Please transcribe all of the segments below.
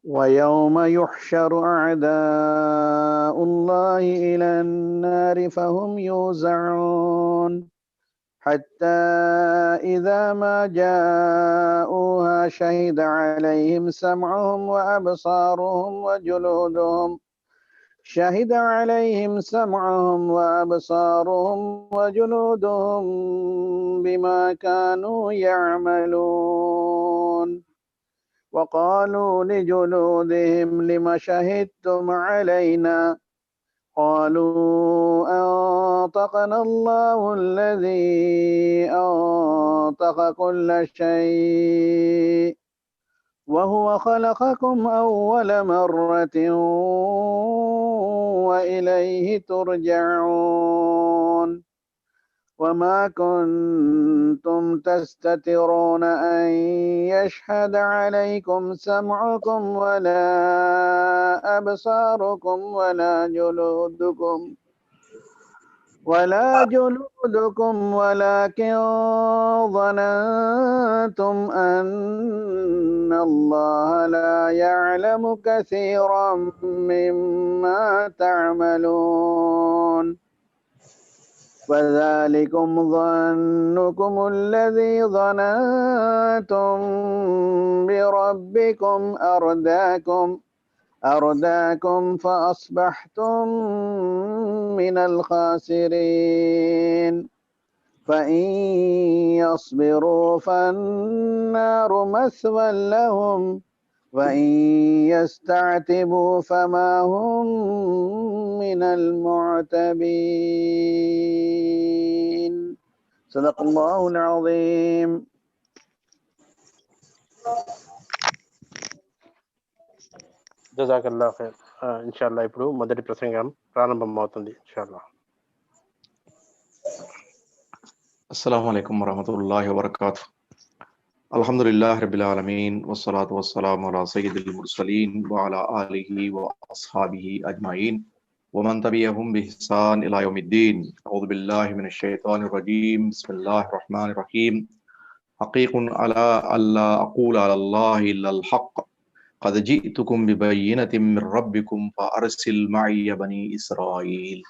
ويوم يحشر أعداء الله إلى النار فهم يوزعون حتى إذا ما جاءوها شهد عليهم سمعهم وأبصارهم وجلودهم بما كانوا يعملون وقالوا لجلودهم لم شهدتم علينا قالوا أنطقنا الله الذي أنطق كل شيء وهو خلقكم أول مرة وإليه ترجعون وما كنتم تستترون أن يشهد عليكم سمعكم ولا أبصاركم ولا جلودكم ولكن ظننتم أن الله لا يعلم كثيرا مما تعملون فذلكم ظنكم الذي ظننتم بربكم أرداكم فأصبحتم من الخاسرين فإن يصبروا فالنار مثوى لهم وإن يستعتبوا فما هم من المعتبين صدق الله العظيم. జజాకల్లాహ్ ఖైర్. ఇన్షాల్లా ఇప్పుడు మొదటి ప్రసంగం ప్రారంభం అవుతుంది ఇన్షాల్లా. అస్సలాము అలైకుం వరహమతుల్లాహి వబరకాతుహ్. అల్హమ్దులిల్లాహి రబ్బిల్ ఆలమీన్ వస్సలాతు వస్సలాము అలా సయ్యిదిల్ ముర్సలీన్ వ అలా ఆలిహి వ అస్హాబిహి అజ్మయీన్ వ మన్ తబియహుం బిఇహ్సాన్ ఇలా యౌమిద్దీన్. అఊదు బిల్లాహి మినష్ షైతానిర్ రజీం. బిస్మిల్లాహిర్ రహ్మానిర్ రహీం. హకీకున్ అలా అల్లా అకూల అలల్లాహి ఇల్లల్ హక్ ఖద్ జితుకుం బిబయ్యినతిన్ మిర్ రబ్బికుం ఫఅర్సిల్ మఇయ బనీ ఇస్రాయీల్.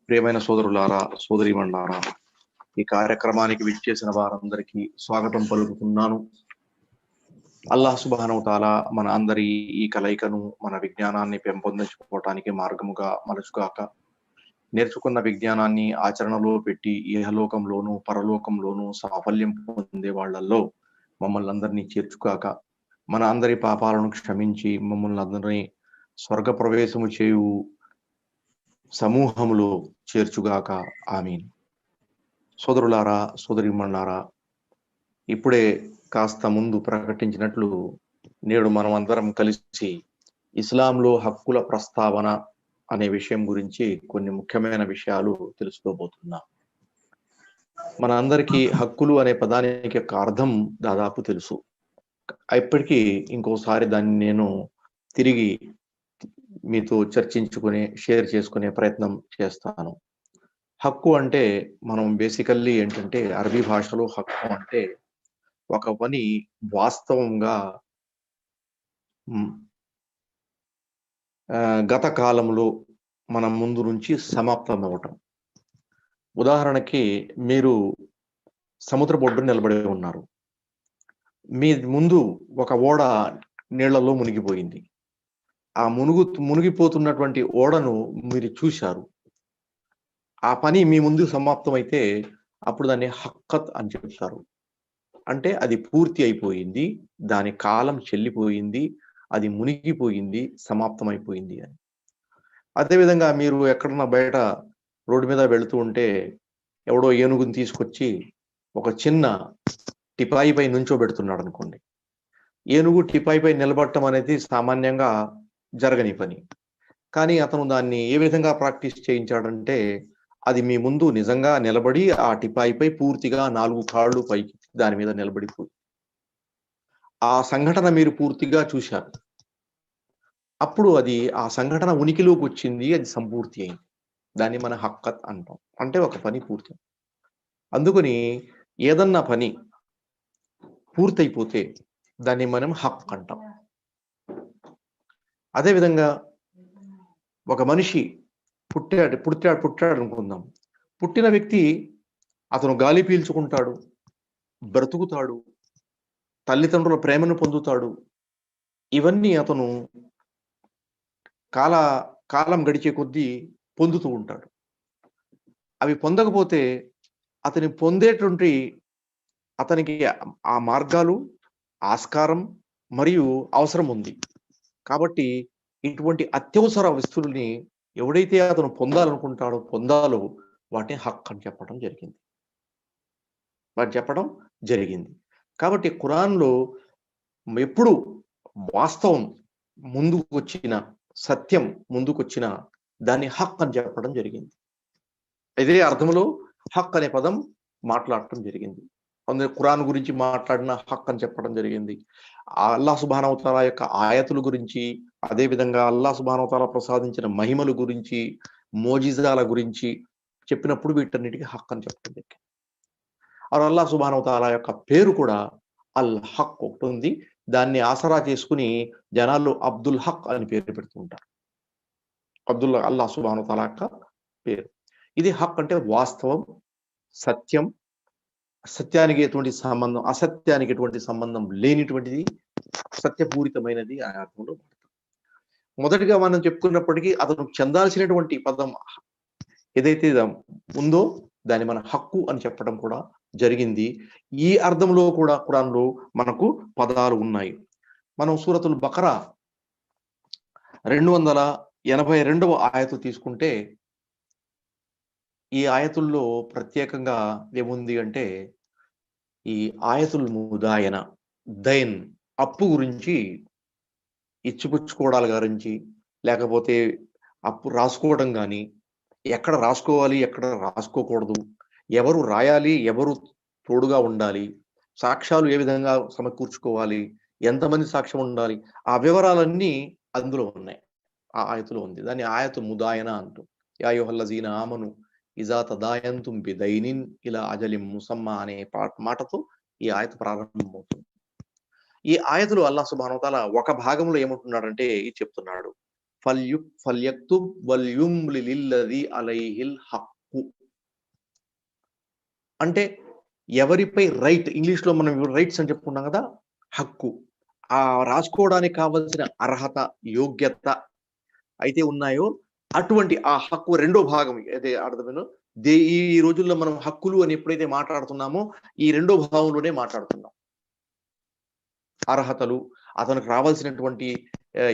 ప్రియమైన సోదరులారా, సోదరీమణులారా, ఈ కార్యక్రమానికి విచ్చేసిన వారందరికీ స్వాగతం పలుకుతున్నాను. అల్లాహ్ సుబ్హానహు వ తఆలా మన అందరి ఈ కలయికను, మన విజ్ఞానాన్ని పెంపొందించుకోవటానికి మార్గముగా మలుచుగాక. నేర్చుకున్న విజ్ఞానాన్ని ఆచరణలో పెట్టి ఇహలోకంలోను పరలోకంలోను సాఫల్యం పొందే వాళ్లలో మమ్మల్ని అందరినీ చేర్చుగాక. మన అందరి పాపాలను క్షమించి మమ్మల్ని అందరినీ స్వర్గ ప్రవేశము చేయు సమూహములో చేర్చుగాక. ఆమీన్. సోదరులారా, సోదరీమణులారా, ఇప్పుడే కాస్త ముందు ప్రకటించినట్లు నేడు మనం అందరం కలిసి ఇస్లాంలో హక్కుల ప్రస్తావన అనే విషయం గురించి కొన్ని ముఖ్యమైన విషయాలు తెలుసుకోబోతున్నాం. మన అందరికీ హక్కులు అనే పదానికి యొక్క అర్థం దాదాపు తెలుసు. ఇప్పటికీ ఇంకోసారి దాన్ని నేను తిరిగి మీతో చర్చించుకునే, షేర్ చేసుకునే ప్రయత్నం చేస్తాను. హక్కు అంటే మనం బేసికల్లీ ఏంటంటే, అరబీ భాషలో హక్కు అంటే ఒక పని వాస్తవంగా గత కాలంలో మన ముందు నుంచి సమాప్తం అవటం. ఉదాహరణకి మీరు సముద్ర ఒడ్డున నిలబడి ఉన్నారు. మీ ముందు ఒక ఓడ నీళ్లలో మునిగిపోయింది. ఆ మునిగిపోతున్నటువంటి ఓడను మీరు చూశారు. ఆ పని మీ ముందు సమాప్తమైతే అప్పుడు దాన్ని హక్కత్ అని చెప్తారు. అంటే అది పూర్తి అయిపోయింది, దాని కాలం చెల్లిపోయింది, అది మునిగిపోయింది, సమాప్తమైపోయింది అని. అదేవిధంగా మీరు ఎక్కడన్నా బయట రోడ్డు మీద వెళుతూ ఉంటే ఎవడో ఏనుగుని తీసుకొచ్చి ఒక చిన్న టిపాయిపై నుంచోబెడుతున్నాడు అనుకోండి. ఏనుగు టిపాయిపై నిలబడటం అనేది సామాన్యంగా జరగని పని. కానీ అతను దాన్ని ఏ విధంగా ప్రాక్టీస్ చేయించాడంటే, అది మీ ముందు నిజంగా నిలబడి ఆ టిపాయిపై పూర్తిగా 4 కాళ్ళు పైకి దాని మీద నిలబడిపోయి ఆ సంఘటన మీరు పూర్తిగా చూశారు. అప్పుడు అది ఆ సంఘటన ఉనికిలోకి వచ్చింది, అది సంపూర్తి అయింది. దాన్ని మన హక్కత్ అంటాం. అంటే ఒక పని పూర్తి. అందుకని ఏదన్నా పని పూర్తయిపోతే దాన్ని మనం హక్ అంటాం. అదేవిధంగా ఒక మనిషి పుట్టాడు అనుకుందాం. పుట్టిన వ్యక్తి అతను గాలి పీల్చుకుంటాడు, బ్రతుకుతాడు, తల్లిదండ్రుల ప్రేమను పొందుతాడు. ఇవన్నీ అతను కాలం గడిచే కొద్దీ పొందుతూ ఉంటాడు. అవి పొందకపోతే అతనికి ఆ మార్గాలు, ఆస్కారం మరియు అవసరం ఉంది. కాబట్టి ఇటువంటి అత్యవసర వస్తువుల్ని ఎవడైతే అతను పొందాలో వాటిని హక్ అని చెప్పడం జరిగింది. కాబట్టి ఖురాన్లో ఎప్పుడు వాస్తవం ముందుకు వచ్చిన, సత్యం ముందుకు వచ్చిన దాన్ని హక్ అని చెప్పడం జరిగింది. ఇదే అర్థంలో హక్ అనే పదం మాట్లాడటం జరిగింది. అందులో ఖురాన్ గురించి మాట్లాడిన హక్ అని చెప్పడం జరిగింది. అల్లాహ్ సుబ్హానహు వ తఆలా యొక్క ఆయతుల గురించి, అదే విధంగా అల్లాహ్ సుబ్హానహు వ తఆలా ప్రసాదించిన మహిమల గురించి, మోజిజాల గురించి చెప్పినప్పుడు వీటన్నిటికీ హక్ అని చెప్పడం జరిగింది. అల్లాహ్ సుబ్హానహు వ తఆలా యొక్క పేరు కూడా అల్ హక్ ఒకటి ఉంది. దాన్ని ఆసరా చేసుకుని జనాలు అబ్దుల్ హక్ అని పేరు పెడుతూ ఉంటారు. అల్లాహ్ సుబ్హానహు వ తఆలా యొక్క పేరు. ఇది హక్ అంటే వాస్తవం, సత్యం, సత్యానికి ఎటువంటి సంబంధం, అసత్యానికి ఎటువంటి సంబంధం లేనిటువంటిది, సత్యపూరితమైనది ఆ అర్థంలో. మొదటిగా మనం చెప్పుకున్నప్పటికీ అతను చెందాల్సినటువంటి పదం ఏదైతే ఉందో దాన్ని మన హక్కు అని చెప్పడం కూడా జరిగింది. ఈ అర్థంలో కూడా ఖురాన్లో మనకు పదాలు ఉన్నాయి. మనం సూరతుల్ బకరా 282వ ఆయతు తీసుకుంటే ఈ ఆయతుల్లో ప్రత్యేకంగా ఏముంది అంటే ఈ ఆయతుల్ ముదాయన, దైన్, అప్పు గురించి, ఇచ్చిపుచ్చుకోవడాల గురించి, లేకపోతే అప్పు రాసుకోవడం కానీ, ఎక్కడ రాసుకోవాలి, ఎక్కడ రాసుకోకూడదు, ఎవరు రాయాలి, ఎవరు తోడుగా ఉండాలి, సాక్ష్యాలు ఏ విధంగా సమకూర్చుకోవాలి, ఎంతమంది సాక్ష్యం ఉండాలి, ఆ వివరాలన్నీ అందులో ఉన్నాయి. ఆ ఆయతులో ఉంది. దాన్ని ఆయతు ముదాయన అంటూ. యా అయ్యుహల్లజీన ఆమను ఇజా తదాయంతుం బిదైనిన్ ఇలా అజలిం ముసమ్మా అనే మాటతో ఈ ఆయత ప్రారంభమవుతుంది. ఈ ఆయతులు అల్లాహ్ సుబ్హానహు వ తఆలా ఒక భాగంలో ఏమంటున్నాడంటే ఇది చెప్తున్నాడు. ఫల్యక్తుబ్ వల్యుమ్లిల్లదీ అలైహిల్ హక్కు అంటే ఎవరిపై రైట్, ఇంగ్లీష్ లో మనం రైట్స్ అని చెప్పుకున్నాం కదా, హక్కు, ఆ రాసుకోవడానికి కావలసిన అర్హత, యోగ్యత అయితే ఉన్నాయో అటువంటి ఆ హక్కు రెండో భాగం అయితే అర్థమేనో ఈ రోజుల్లో మనం హక్కులు అని ఎప్పుడైతే మాట్లాడుతున్నామో ఈ రెండో భాగంలోనే మాట్లాడుతున్నాం. అర్హతలు, అతనికి రావాల్సినటువంటి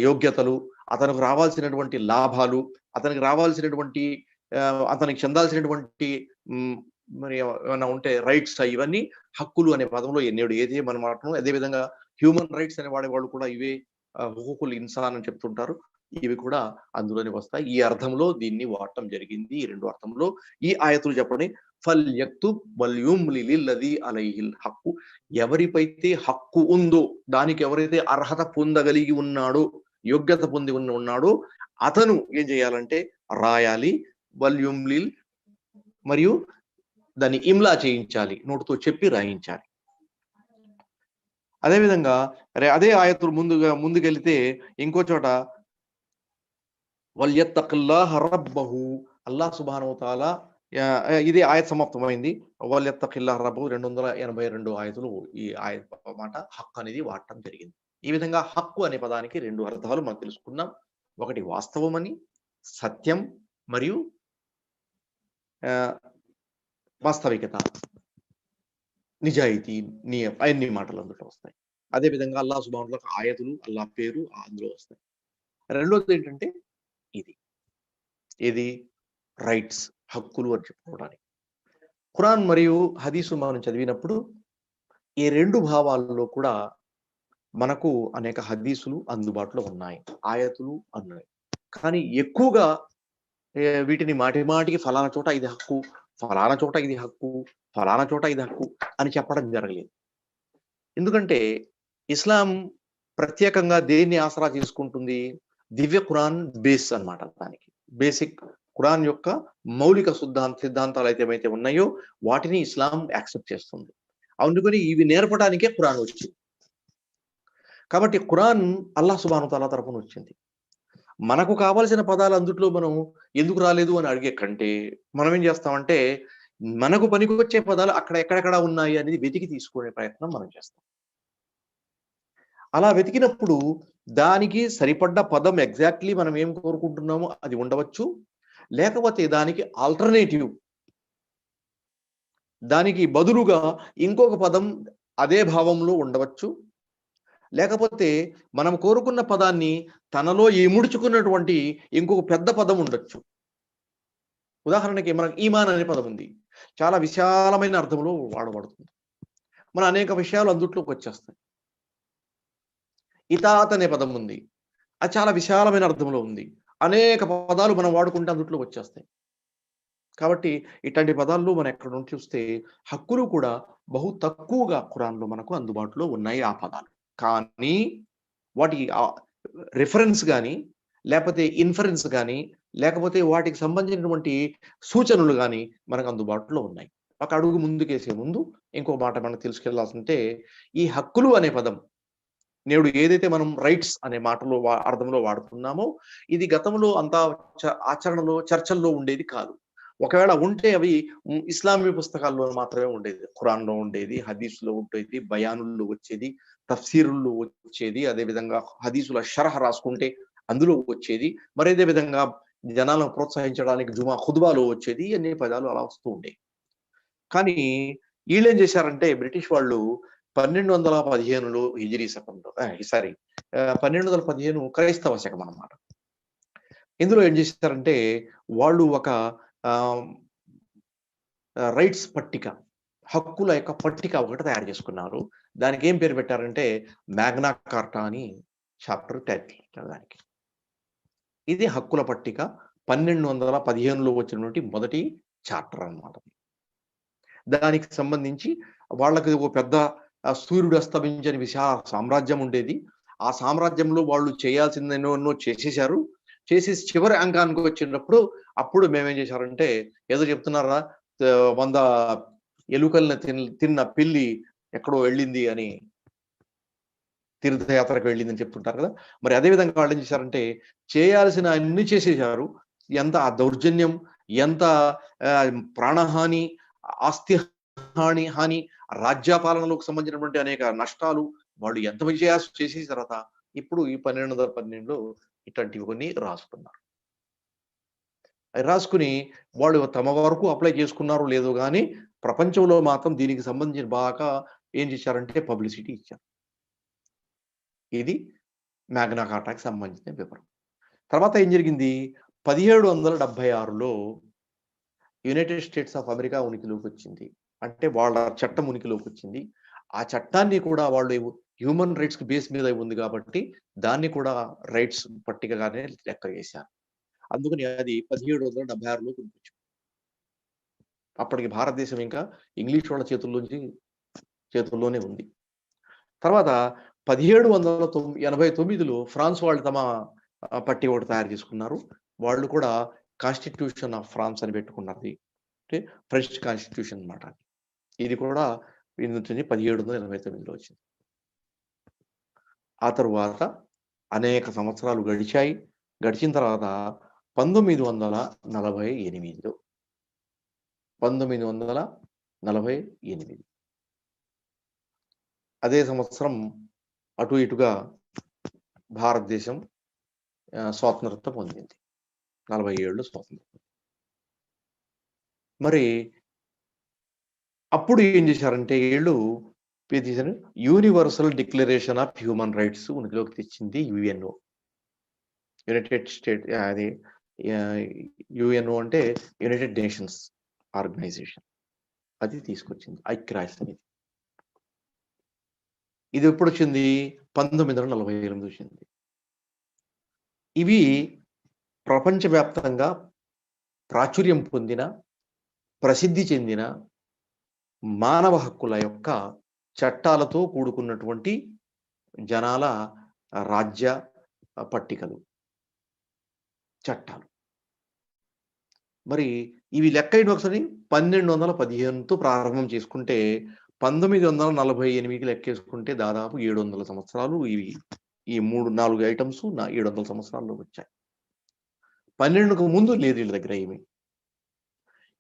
యోగ్యతలు, అతనికి రావాల్సినటువంటి లాభాలు, అతనికి రావాల్సినటువంటి అతనికి చెందాల్సినటువంటి మరి ఏమైనా ఉంటే రైట్స్, ఇవన్నీ హక్కులు అనే పదంలో ఏదైతే మనం మాట్లాడుతున్నాం. అదేవిధంగా హ్యూమన్ రైట్స్ అనే వాడేవాళ్ళు కూడా ఇవే హుకుకుల్ ఇన్సాన్ అని చెప్తుంటారు. ఇవి కూడా అందులోనే వస్తాయి. ఈ అర్థంలో దీన్ని వాడటం జరిగింది. ఈ రెండు అర్థంలో ఈ ఆయతులు చెప్పండి. ఫల్యక్తుబ్ వల్యుమ్లిల్లదీ అలైహిల్ హక్కు, ఎవరిపైతే హక్కు ఉందో, దానికి ఎవరైతే అర్హత పొందగలిగి ఉన్నాడో, యోగ్యత పొంది ఉన్నాడో అతను ఏం చేయాలంటే రాయాలి. వల్యుమ్లిల్, మరియు దాన్ని ఇమ్లా చేయించాలి, నోటుతో చెప్పి రాయించాలి. అదేవిధంగా అదే ఆయతులు ముందుకెళ్తే ఇంకో చోట వల్యత్తఖిల్లాహ రబ్బహు, అల్లాహ్ సుబ్హానహు వ తఆలా, ఇది ఆయత సమాప్తమైంది. వల్యత్తఖిల్లాహ రబ్బహు 282 ఆయతులు ఈ ఆయత మాట హక్ అనేది వాడటం జరిగింది. ఈ విధంగా హక్కు అనే పదానికి రెండు అర్థాలు మనం తెలుసుకున్నాం. ఒకటి వాస్తవం అని, సత్యం మరియు వాస్తవికత, నిజాయితీ, అన్ని మాటలు అందులో వస్తాయి. అదేవిధంగా అల్లాహ్ సుబ్హానహు వ తఆలా ఆయతులు, అల్లాహ్ పేరు అందులో వస్తాయి. రెండోది ఏంటంటే ఇది రైట్స్, హక్కులు అని చెప్పుకోవడానికి. ఖురాన్ మరియు హదీసు మనం చదివినప్పుడు ఈ రెండు భావాలలో కూడా మనకు అనేక హదీసులు అందుబాటులో ఉన్నాయి, ఆయతులు ఉన్నాయి. కానీ ఎక్కువగా వీటిని మాటికి ఫలానా చోట ఇది హక్కు, ఫలానా చోట ఇది హక్కు, ఫలానా చోట ఇది హక్కు అని చెప్పడం జరగలేదు. ఎందుకంటే ఇస్లాం ప్రత్యేకంగా దేన్ని ఆసరా చేసుకుంటుంది? దివ్య ఖురాన్ బేస్ అన్నమాట. దానికి బేసిక్ ఖురాన్ యొక్క మౌలిక సిద్ధాంతాలు ఏమైతే ఉన్నాయో వాటిని ఇస్లాం యాక్సెప్ట్ చేస్తుంది. అందుకని ఇవి నేర్పడానికే ఖురాన్ వచ్చింది. కాబట్టి ఖురాన్ అల్లాహ్ సుబ్హానహు వ తఆలా తరపున వచ్చింది. మనకు కావాల్సిన పదాలు అందుట్లో మనం ఎందుకు రాలేదు అని అడిగే కంటే మనం ఏం చేస్తామంటే మనకు పనికొచ్చే పదాలు అక్కడ ఎక్కడెక్కడ ఉన్నాయి అనేది వెతికి తీసుకునే ప్రయత్నం మనం చేస్తాం. అలా వెతికినప్పుడు దానికి సరిపడ్డ పదం ఎగ్జాక్ట్లీ మనం ఏం కోరుకుంటున్నామో అది ఉండవచ్చు, లేకపోతే దానికి ఆల్టర్నేటివ్, దానికి బదులుగా ఇంకొక పదం అదే భావంలో ఉండవచ్చు, లేకపోతే మనం కోరుకున్న పదాన్ని తనలో ఇముడ్చుకున్నటువంటి ఇంకొక పెద్ద పదం ఉండొచ్చు. ఉదాహరణకి మనకు ఈమాన్ అనే పదం ఉంది, చాలా విశాలమైన అర్థంలో వాడబడుతుంది. మన అనేక విషయాలు అందుట్లోకి వచ్చేస్తాయి. ఇతాత్ అనే పదం ఉంది, అది చాలా విశాలమైన అర్థంలో ఉంది, అనేక పదాలు మనం వాడుకుంటే అందుట్లోకి వచ్చేస్తాయి. కాబట్టి ఇట్లాంటి పదాల్లో మనం ఎక్కడ నుండి చూస్తే హక్కులు కూడా బహు తక్కువగా ఖురాన్లో మనకు అందుబాటులో ఉన్నాయి ఆ పదాలు. కానీ వాటి రిఫరెన్స్ కానీ, లేకపోతే ఇన్ఫరెన్స్ కానీ, లేకపోతే వాటికి సంబంధించినటువంటి సూచనలు కానీ మనకు అందుబాటులో ఉన్నాయి. ఒక అడుగు ముందుకేసే ముందు ఇంకో మాట మనం తెలుసుకెళ్లాల్సింటే, ఈ హక్కులు అనే పదం నేడు ఏదైతే మనం రైట్స్ అనే మాటలో అర్థంలో వాడుతున్నామో ఇది గతంలో అంతా ఆచరణలో చర్చల్లో ఉండేది కాదు. ఒకవేళ ఉంటే అవి ఇస్లామీ పుస్తకాల్లో మాత్రమే ఉండేది. ఖురాన్లో ఉండేది, హదీస్లో ఉండేది, బయానుల్లో వచ్చేది, తఫ్సీరుల్లో వచ్చేది, అదేవిధంగా హదీసుల షరహ రాసుకుంటే అందులో వచ్చేది, మరేదే విధంగా జనాలను ప్రోత్సహించడానికి జుమా ఖుద్బాలో వచ్చేది. అన్ని పదాలు అలా వస్తూ ఉండేవి. కానీ వీళ్ళేం చేశారంటే బ్రిటిష్ వాళ్ళు 1215లో హిజరీ శకంలో 1215 క్రైస్తవ శకం అన్నమాట. ఇందులో ఏం చేశారంటే వాళ్ళు ఒక రైట్స్ పట్టిక, హక్కుల యొక్క పట్టిక ఒకటి తయారు చేసుకున్నారు. దానికి ఏం పేరు పెట్టారంటే మ్యాగ్నా కార్టా అని చాప్టర్ టైటిల్ దానికి. ఇది హక్కుల పట్టిక 1215లో వచ్చినటువంటి మొదటి చాప్టర్ అన్నమాట. దానికి సంబంధించి వాళ్ళకి ఒక పెద్ద సూర్యుడు అస్తమించని విశాల సామ్రాజ్యం ఉండేది. ఆ సామ్రాజ్యంలో వాళ్ళు చేయాల్సింది ఎన్నో చేసేశారు. చేసేసి చివరి అంకానికి వచ్చినప్పుడు అప్పుడు మేమేం చేశారంటే, ఏదో చెప్తున్నారా 100 ఎలుకల్ని తిన్న పిల్లి ఎక్కడో వెళ్ళింది అని, తీర్థయాత్రకు వెళ్ళిందని చెప్తుంటారు కదా. మరి అదే విధంగా వాళ్ళు ఏం చేశారంటే చేయాల్సిన అన్ని చేసేశారు. ఎంత దౌర్జన్యం, ఎంత ప్రాణహాని, ఆస్తి హాని, రాజ్యపాలనలకు సంబంధించినటువంటి అనేక నష్టాలు వాళ్ళు ఎంత చేసేసిన తర్వాత ఇప్పుడు ఈ 1212లో ఇట్లాంటివి కొన్ని రాసుకున్నారు. రాసుకుని వాళ్ళు తమ వరకు అప్లై చేసుకున్నారో లేదో కానీ ప్రపంచంలో మాత్రం దీనికి సంబంధించిన బాగా ఏం చేశారంటే పబ్లిసిటీ ఇచ్చారు. ఇది మ్యాగ్నా కార్టాకి సంబంధించిన వివరం. తర్వాత ఏం జరిగింది, 1776లో యునైటెడ్ స్టేట్స్ ఆఫ్ అమెరికా ఉనికిలోకి వచ్చింది. అంటే వాళ్ళ చట్టం ఉనికిలోకి వచ్చింది. ఆ చట్టాన్ని కూడా వాళ్ళు హ్యూమన్ రైట్స్ బేస్ మీద ఉంది కాబట్టి దాన్ని కూడా రైట్స్ పట్టికగానే లెక్క వేశారు. అందుకని అది 1776లో కొనిపించారు. అప్పటికి భారతదేశం ఇంకా ఇంగ్లీష్ వాళ్ళ చేతుల్లోనే ఉంది. తర్వాత 1789లో ఫ్రాన్స్ వాళ్ళు తమ పట్టి ఒకటి తయారు చేసుకున్నారు. వాళ్ళు కూడా కాన్స్టిట్యూషన్ ఆఫ్ ఫ్రాన్స్ అని పెట్టుకున్నది, అంటే ఫ్రెంచ్ కాన్స్టిట్యూషన్ అన్నమాట. ఇది కూడా 1789లో వచ్చింది. ఆ తరువాత అనేక సంవత్సరాలు గడిచిన తర్వాత 1948 అదే సంవత్సరం అటు ఇటుగా భారతదేశం స్వాతంత్రత పొందింది. 47 స్వాతంత్రం. మరి అప్పుడు ఏం చేశారంటే వీళ్ళు universal declaration of human rights ఉనికిలోకి తెచ్చింది యుఎన్ఓ. యునైటెడ్ స్టేట్ అది యుఎన్ఓ అంటే యునైటెడ్ నేషన్స్ ఆర్గనైజేషన్, అది తీసుకొచ్చింది ఐక్యరాజ్య సమితి. ఇది ఎప్పుడు వచ్చింది, 1948 వచ్చింది. ఇవి ప్రపంచవ్యాప్తంగా ప్రాచుర్యం పొందిన, ప్రసిద్ధి చెందిన మానవ హక్కుల యొక్క చట్టాలతో కూడుకున్నటువంటి జనాల రాజ్య పట్టికలు, చట్టాలు. మరి ఇవి లెక్క ఒకసారి 1215తో ప్రారంభం చేసుకుంటే 1948కి లెక్కేసుకుంటే దాదాపు 700 సంవత్సరాలు ఇవి ఈ 4 ఐటమ్స్ 700 సంవత్సరాల్లో వచ్చాయి. 12కు ముందు లేదు వీళ్ళ దగ్గర ఏమి.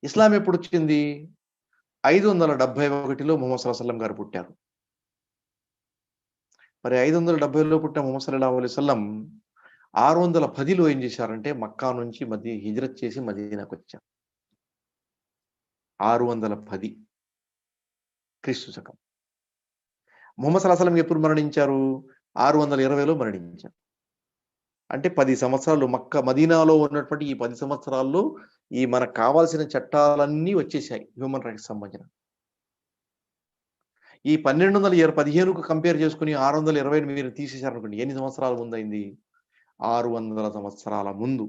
ఇస్లాం ఎప్పుడు వచ్చింది? 571లో ముహమ్మద్ సల్లల్లాహు అలైహి వసల్లం గారు పుట్టారు. మరి 570లో పుట్టిన ముహమ్మద్ సల్లల్లాహు అలైహి వసల్లం 610లో ఏం చేశారంటే మక్కా నుంచి హిజ్రత్ చేసి మదీనాకు వచ్చారు. 610 క్రీస్తు శకం. ముహమ్మద్ సల్లల్లాహు అలైహి వసల్లం ఎప్పుడు మరణించారు? 620లో మరణించారు. అంటే 10 సంవత్సరాలు మదీనాలో ఉన్నటువంటి ఈ 10 సంవత్సరాల్లో ఈ మనకు కావాల్సిన చట్టాలన్నీ వచ్చేసాయి హ్యూమన్ రైట్స్ సంబంధించిన. ఈ 1215కు కంపేర్ చేసుకుని 620 మీరు తీసేశారనుకోండి, ఎన్ని సంవత్సరాల ముందైంది? 600 సంవత్సరాల ముందు.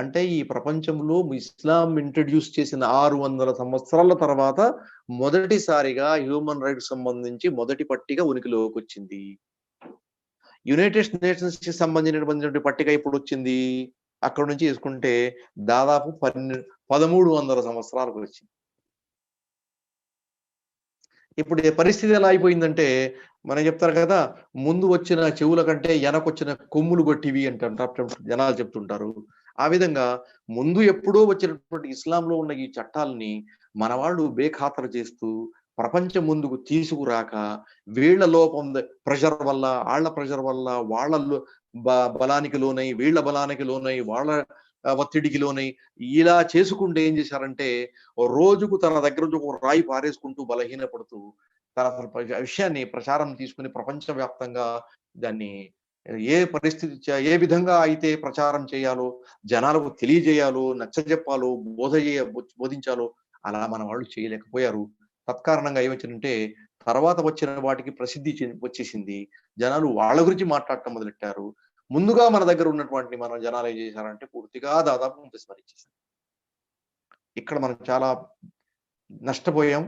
అంటే ఈ ప్రపంచంలో ఇస్లాం ఇంట్రడ్యూస్ చేసిన 600 సంవత్సరాల తర్వాత మొదటిసారిగా హ్యూమన్ రైట్స్ సంబంధించి మొదటి పట్టిక ఉనికిలోకి వచ్చింది. యునైటెడ్ నేషన్స్ కి సంబంధించినటువంటి పట్టిక ఇప్పుడు వచ్చింది. అక్కడ నుంచి తీసుకుంటే దాదాపు 1300 సంవత్సరాలకు వచ్చింది. ఇప్పుడు ఈ పరిస్థితి ఎలా అయిపోయిందంటే, మనం చెప్తారు కదా, ముందు వచ్చిన చెవుల కంటే వెనకొచ్చిన కొమ్ములు కొట్టివి అంటారు జనాలు చెప్తుంటారు. ఆ విధంగా ముందు ఎప్పుడో వచ్చినటువంటి ఇస్లాంలో ఉన్న ఈ చట్టాలని మన వాళ్ళు బేఖాతరు చేస్తూ ప్రపంచం ముందుకు తీసుకురాక వీళ్ళ లోపం ప్రెషర్ వల్ల, వాళ్ళ ప్రెషర్ వల్ల, వాళ్ళ బలానికి లోనై, వీళ్ళ బలానికి లోనై, వాళ్ళ ఒత్తిడికి లోనై ఇలా చేసుకుంటూ ఏం చేశారంటే రోజుకు తన దగ్గర నుంచి ఒక రాయి పారేసుకుంటూ బలహీనపడుతూ తన విషయాన్ని ప్రచారం తీసుకుని ప్రపంచవ్యాప్తంగా దాన్ని ఏ పరిస్థితి ఏ విధంగా అయితే ప్రచారం చేయాలో, జనాలకు తెలియజేయాలో, నచ్చజెప్పాలో, బోధించాలో అలా మన వాళ్ళు చేయలేకపోయారు. తత్కారణంగా ఏమొచ్చిందంటే తర్వాత వచ్చిన వాటికి ప్రసిద్ధి వచ్చేసింది. జనాలు వాళ్ళ గురించి మాట్లాడటం మొదలెట్టారు. ముందుగా మన దగ్గర ఉన్నటువంటి మన జనాలు ఏం చేశారంటే పూర్తిగా దాదాపు విస్మరించేశారు. ఇక్కడ మనం చాలా నష్టపోయాం.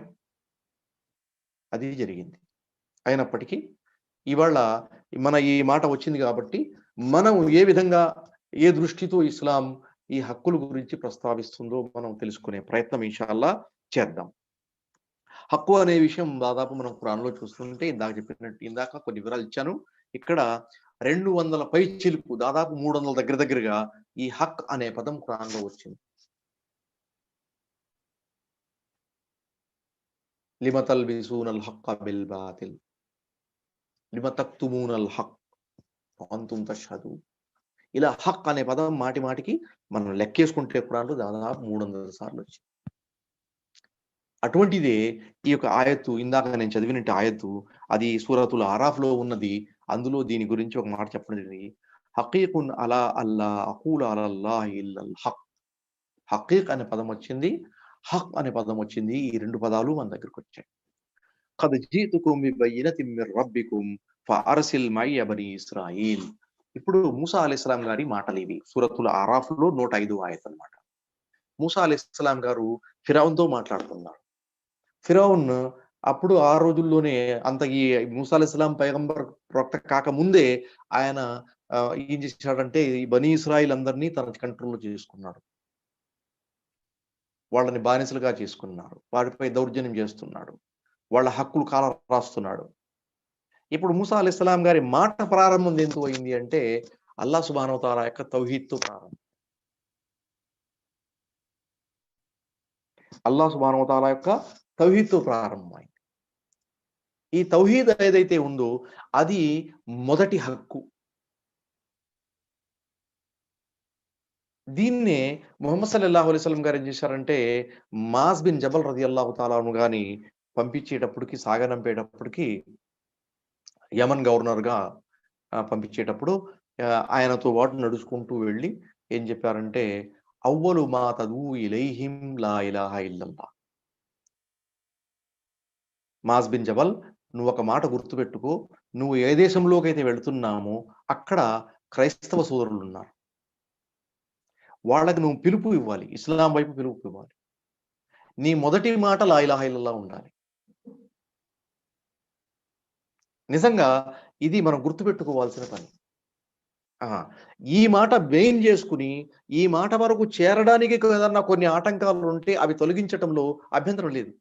అది జరిగింది. అయినప్పటికీ ఇవాళ మన ఈ మాట వచ్చింది కాబట్టి మనం ఏ విధంగా ఏ దృష్టితో ఇస్లాం ఈ హక్కుల గురించి ప్రస్తావిస్తుందో మనం తెలుసుకునే ప్రయత్నం ఇన్షాల్లా చేద్దాం. హక్కు అనే విషయం దాదాపు మనం ఖురాన్లో చూస్తుంటే ఇందాక కొన్ని వివరాలు ఇచ్చాను. ఇక్కడ 200 పై చిలుకు దాదాపు 300 దగ్గరగా ఈ హక్ అనే పదం ఖురాన్లో వచ్చింది. లిమ తల్బిసూనల్ హక్క బిల్ బాతిల్ లిమ తక్తుమూనల్ హక్ అంతుం తష్హదు. ఇలా హక్ అనే పదం మాటి మాటికి మనం లెక్కేసుకుంటే ఖురాన్లో దాదాపు 300 సార్లు వచ్చింది. అటువంటిదే ఈ యొక్క ఆయత్తు, ఇందాక నేను చదివినట్టు ఆయత్తు, అది సూరతుల్ ఆరాఫ్లో ఉన్నది. అందులో దీని గురించి ఒక మాట చెప్పడం జరిగింది. హకీకున్ అలా అల్లా అకూల అలల్లాహి ఇల్లల్ హక్. హకీక్ అనే పదం వచ్చింది, హక్ అనే పదం వచ్చింది. ఈ 2 పదాలు మన దగ్గరకు వచ్చాయి. ఖద్ జీతుకుం బిబయ్యినతిన్ మిర్ రబ్బికుం ఫఅర్సిల్ మయ్య బనీ ఇస్రాయీల్. ఇప్పుడు మూసా అలైహిస్సలాం గారి మాటలు ఇవి. సూరతుల్ ఆరాఫ్లో 105 ఆయత్ అన్నమాట. మూసా అలైహిస్సలాం గారు ఫిరౌన్తో మాట్లాడుతున్నారు. ఫిరౌన్ అప్పుడు ఆ రోజుల్లోనే అంత ఈ మూసా అలైహిస్సలాం పైగంబర్ ప్రవక్త కాకముందే ఆయన ఏం చేశాడంటే ఈ బనీ ఇస్రాయిల్ అందరినీ తన కంట్రోల్లో చేసుకున్నాడు. వాళ్ళని బానిసలుగా చేసుకున్నారు. వారిపై దౌర్జన్యం చేస్తున్నాడు. వాళ్ళ హక్కులు కాల రాస్తున్నాడు. ఇప్పుడు మూసా అలైహిస్సలాం గారి మాట ప్రారంభం దేంతో అయింది అంటే అల్లాహ్ సుబ్హానహు వ తఆలా యొక్క తౌహీద్తో ప్రారంభం. అల్లాహ్ సుబ్హానహు వ తఆలా యొక్క తౌహీద్తో ప్రారంభమైంది. ఈ తౌహీద్ ఏదైతే ఉందో అది మొదటి హక్కు. దీన్నే ముహమ్మద్ సల్లల్లాహు అలైహి వసల్లం గారు ఏం చేశారంటే మాజ్ బిన్ జబల్ రదియల్లాహు తాలా అన్హు గాని పంపించేటప్పటికి, సాగనంపేటప్పటికి యమన్ గవర్నర్గా పంపించేటప్పుడు ఆయనతో పాటు నడుచుకుంటూ వెళ్ళి ఏం చెప్పారంటే అవ్వలు మా తదూ ఇలైహిం లా ఇలాహ ఇల్లల్లాహ్. మాజ్ బిన్ జబల్, నువ్వు ఒక మాట గుర్తుపెట్టుకో, నువ్వు ఏ దేశంలోకి అయితే వెళుతున్నామో అక్కడ క్రైస్తవ సోదరులు ఉన్నారు. వాళ్ళకి నువ్వు పిలుపు ఇవ్వాలి, ఇస్లాం వైపు పిలుపు ఇవ్వాలి. నీ మొదటి మాట లా ఇలాహ ఇల్లల్లాహ్ ఉండాలి. నిజంగా ఇది మనం గుర్తుపెట్టుకోవాల్సిన పని. ఈ మాట మెయిన్ చేసుకుని ఈ మాట వరకు చేరడానికి ఏదన్నా కొన్ని ఆటంకాలు ఉంటే అవి తొలగించటంలో అభ్యంతరం లేదు.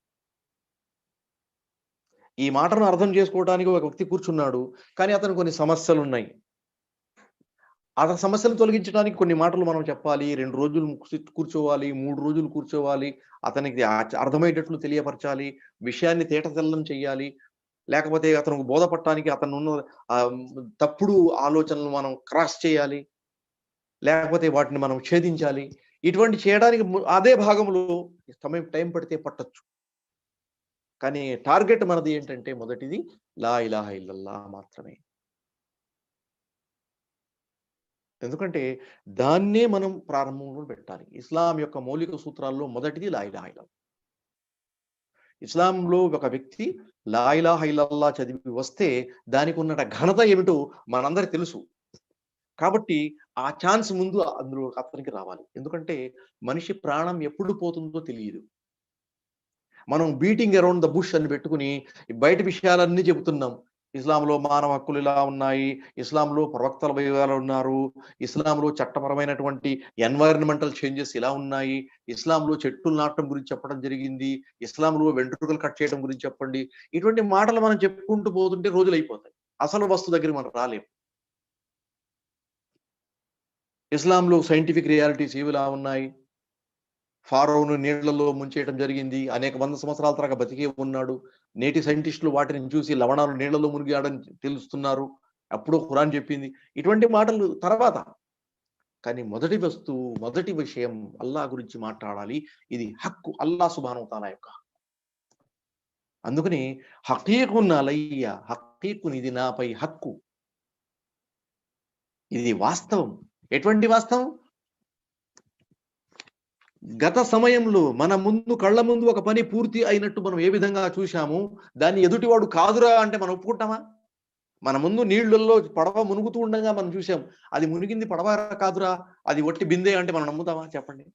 ఈ మాటను అర్థం చేసుకోవడానికి ఒక వ్యక్తి కూర్చున్నాడు, కానీ అతను కొన్ని సమస్యలు ఉన్నాయి. అతని సమస్యలు తొలగించడానికి కొన్ని మాటలు మనం చెప్పాలి. 2 రోజులు కూర్చోవాలి, 3 రోజులు కూర్చోవాలి. అతనికి అర్థమయ్యేటట్లు తెలియపరచాలి. విషయాన్ని తేటతెల్లం చేయాలి. లేకపోతే అతనికి బోధపడటానికి అతనున్న తప్పుడు ఆలోచనలు మనం క్రాస్ చేయాలి. లేకపోతే వాటిని మనం ఛేదించాలి. ఇటువంటి చేయడానికి అదే భాగంలో టైం పడితే పట్టొచ్చు. కానీ టార్గెట్ మనది ఏంటంటే మొదటిది లా ఇలాహ ఇల్లల్లాహ్ మాత్రమే. ఎందుకంటే దాన్నే మనం ప్రారంభంలో పెట్టాలి. ఇస్లాం యొక్క మౌలిక సూత్రాల్లో మొదటిది లా ఇలాహ ఇల్లల్లాహ్. ఇస్లాంలో ఒక వ్యక్తి లా ఇలాహ ఇల్లల్లాహ్ చదివి వస్తే దానికి ఉన్న ఘనత ఏమిటో మనందరికి తెలుసు. కాబట్టి ఆ ఛాన్స్ ముందు అందులో అతనికి రావాలి. ఎందుకంటే మనిషి ప్రాణం ఎప్పుడు పోతుందో తెలియదు. మనం బీటింగ్ అరౌండ్ ద బుష్ అని పెట్టుకుని బయట విషయాలన్నీ చెబుతున్నాం. ఇస్లాంలో మానవ హక్కులు ఇలా ఉన్నాయి, ఇస్లాంలో ప్రవక్తల వైవాలు ఉన్నారు, ఇస్లాంలో చట్టపరమైనటువంటి ఎన్వైరన్మెంటల్ చేంజెస్ ఇలా ఉన్నాయి, ఇస్లాంలో చెట్లు నాటడం గురించి చెప్పడం జరిగింది, ఇస్లాంలో వెంట్రుకలు కట్ చేయడం గురించి చెప్పండి. ఇటువంటి మాటలు మనం చెప్పుకుంటూ పోతుంటే రోజులు అయిపోతాయి. అసలు వస్తు దగ్గర మనం రాలేం. ఇస్లాంలో సైంటిఫిక్ రియాలిటీస్ ఏవిలా ఉన్నాయి, ఫారోను నీళ్లలో ముంచేయడం జరిగింది, అనేక 100 సంవత్సరాల తరగా బతికే ఉన్నాడు. నేటి సైంటిస్టులు వాటిని చూసి లవణాలు నీళ్లలో మునిగాడని తెలుస్తున్నారు. అప్పుడు ఖురాన్ చెప్పింది. ఇటువంటి మాటలు తర్వాత. కానీ మొదటి విషయం అల్లాహ్ గురించి మాట్లాడాలి. ఇది హక్కు, అల్లాహ్ సుబ్హానహు వ తఆలా యొక్క. అందుకని హకీకున్ అలయ్య, హకీకున్ ఇది నాపై హక్కు. ఇది వాస్తవం. ఎటువంటి వాస్తవం? గత సమయంలో మన ముందు కళ్ళ ముందు ఒక పని పూర్తి అయినట్టు మనం ఏ విధంగా చూశాము, దాన్ని ఎదుటివాడు కాదురా అంటే మనం ఒప్పుకుంటామా? మన ముందు నీళ్లలో పడవ మునుగుతూ ఉండగా మనం చూసాం, అది మునిగింది పడవ కాదురా, అది ఒట్టి బిందే అంటే మనం నమ్ముతామా? చెప్పండి.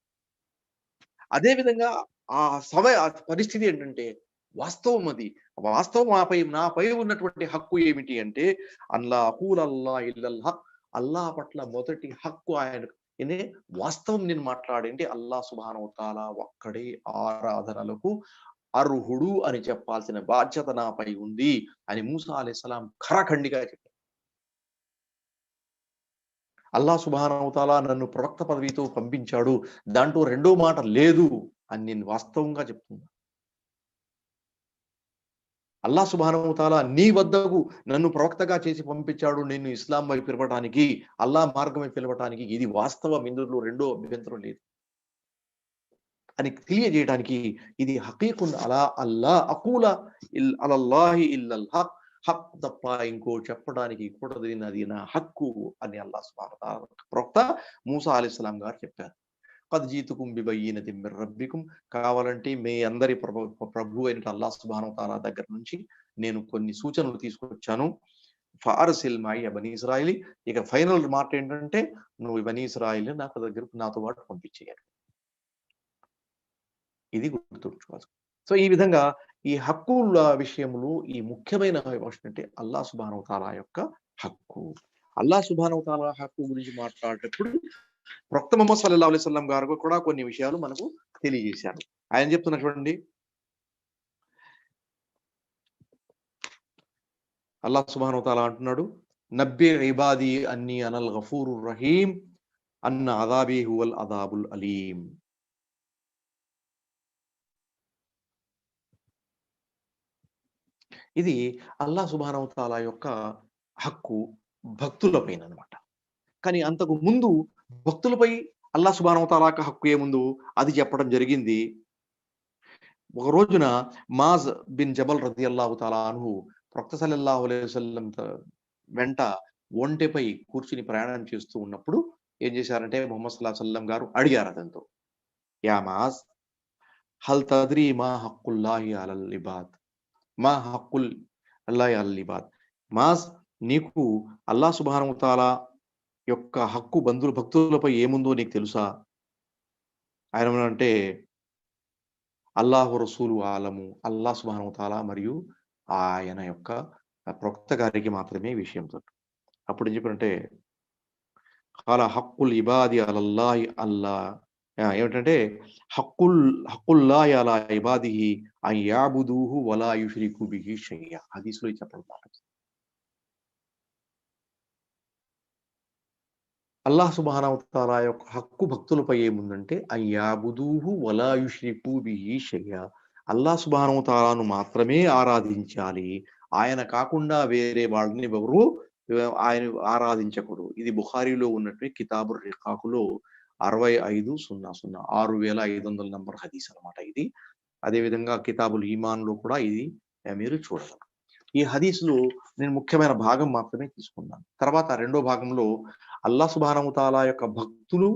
అదే విధంగా ఆ పరిస్థితి ఏంటంటే వాస్తవం అది. వాస్తవం నాపై ఉన్నటువంటి హక్కు ఏమిటి అంటే అల్లా అకూలల్లా ఇల్లల్ హక్, అల్లాహ్ పట్ల మొదటి హక్కు ఆయనకు. వాస్తవం నేను మాట్లాడేంటి అల్లాహ్ సుబ్హానహు వ తఆలా ఒక్కడే ఆరాధనలకు అర్హుడు అని చెప్పాల్సిన బాధ్యత నాపై ఉంది అని మూసా అలైహిస్సలాం ఖరాఖండిగా చెప్పారు. అల్లాహ్ సుబ్హానహు వ తఆలా నన్ను ప్రవక్త పదవితో పంపించాడు, దాంట్లో రెండో మాట లేదు అని నేను వాస్తవంగా చెప్తున్నా. అల్లాహ్ సుబ్హానహు వ తఆలా నీ వద్దకు నన్ను ప్రవక్తగా చేసి పంపించాడు, నిన్ను ఇస్లాం వైపు పిలవటానికి, అల్లాహ్ మార్గం వైపు పిలవటానికి. ఇది వాస్తవం, ఇందులో రెండో అభ్యంతరం లేదు అని తెలియజేయడానికి ఇది హకీకున్ అలా అల్లా అకూల అలల్లాహి ఇల్లల్ హక్, హక్ తప్ప ఇంకో చెప్పడానికి కూడదది నా హక్కు అని అల్లాహ్ సుబ్హానహు వ తఆలా ప్రవక్త మూసా అలైహిస్సలాం గారు చెప్పారు. ఖద్ జీతుకుం బిబయ్యినతిన్ మిర్ రబ్బికుం, కావాలంటే మీ అందరి ప్రభు అయిన అల్లాహ్ సుబ్హానహు వ తఆలా దగ్గర నుంచి నేను కొన్ని సూచనలు తీసుకొచ్చాను. ఫార్సిల్ మాయ బనీ ఇస్రాయిలీ. ఇక ఫైనల్ మాట ఏంటంటే నువ్వు బనీ ఇస్రాయిల్ని నాతో పాటు పంపించేయాలి. ఇది గుర్తుంచుకోవాలి. సో ఈ విధంగా ఈ హక్కుల విషయంలో ఈ ముఖ్యమైన విషయం అంటే అల్లాహ్ సుబ్హానహు వ తఆలా యొక్క హక్కు. అల్లాహ్ సుబ్హానహు వ తఆలా హక్కు గురించి మాట్లాడేటప్పుడు ప్రవక్త ముహమ్మద్ సల్లల్లాహు అలైహి వసల్లం గారు కూడా కొన్ని విషయాలు మనకు తెలియజేశారు. ఆయన చెప్తున్న చూడండి, అల్లాహ్ సుబ్హానహు వ తఆలా అంటున్నాడు, నబ్బి ఇబాది అన్నీ అనల్ గఫూరుర్ రహీం అన్న అదాబి హువల్ అదాబుల్ అలీం. ఇది అల్లాహ్ సుబ్హానహు వ తఆలా యొక్క హక్కు భక్తులపైన అన్నమాట. కానీ అంతకు ముందు భక్తులపై అల్లాహ్ సుబ్హానహు వ తఆలా హక్కు ఏముందో అది చెప్పడం జరిగింది. ఒక రోజున మాజ్ బిన్ జబల్ రదియల్లాహు తఆలా అన్హు ప్రవక్త సల్లల్లాహు అలైహి వసల్లం వెంట ఒంటెపై కూర్చుని ప్రయాణం చేస్తూ ఉన్నప్పుడు ఏం చేశారంటే ముహమ్మద్ సల్లల్లాహు అలైహి వసల్లం గారు అడిగారు అతనితో, యా మాజ్ హల్ తద్రీ మా హక్కుల్లాహి అలల్ ఇబాద్, మా హక్కుల్ అల్లాహి అలల్ ఇబాద్. మాజ్, నీకు అల్లాహ్ సుబ్హానహు వ తఆలా యొక్క హక్కు భక్తులపై ఏముందో నీకు తెలుసా? ఆయన అంటే అల్లాహు రసూలు ఆలము, అల్లాహ్ సుబ్హానహు వ తఆలా మరియు ఆయన యొక్క ప్రవక్త గారికి మాత్రమే విషయం తెలుసు. అప్పుడు ఏం చెప్పారంటే కాల హక్కుల్ ఇబాది అలల్లాహి అల్లా ఏమిటంటే హక్కుల్లాహి అలా ఇబాదిహి అన్ యాబుదూహు వలా యుష్రికు బిహి షైయా. హదీస్లో చెప్పడం మాట. అల్లాహ్ సుబ్హానహు వ తఆలా యొక్క హక్కు భక్తులపై ఏముందంటే అన్ యాబుదూహు వలా యుష్రికు బిహి షైయా. అల్లాహ్ సుబ్హానహు వ తఆలాను మాత్రమే ఆరాధించాలి, ఆయన కాకుండా వేరే వాళ్ళని ఎవరు ఆయన ఆరాధించకూడదు. ఇది బుఖారీలో ఉన్నటువంటి కితాబుర్ రికాకులో 6500 6500 నంబర్ హదీస్ అన్నమాట ఇది. అదేవిధంగా కితాబుల్ ఈమాన్లో కూడా ఇది మీరు చూడగలరు. ఈ హదీస్లో నేను ముఖ్యమైన భాగం మాత్రమే తీసుకున్నాను. తర్వాత రెండో భాగంలో అల్లాహ్ సుబ్హానహు వ తఆలా యొక్క భక్తులు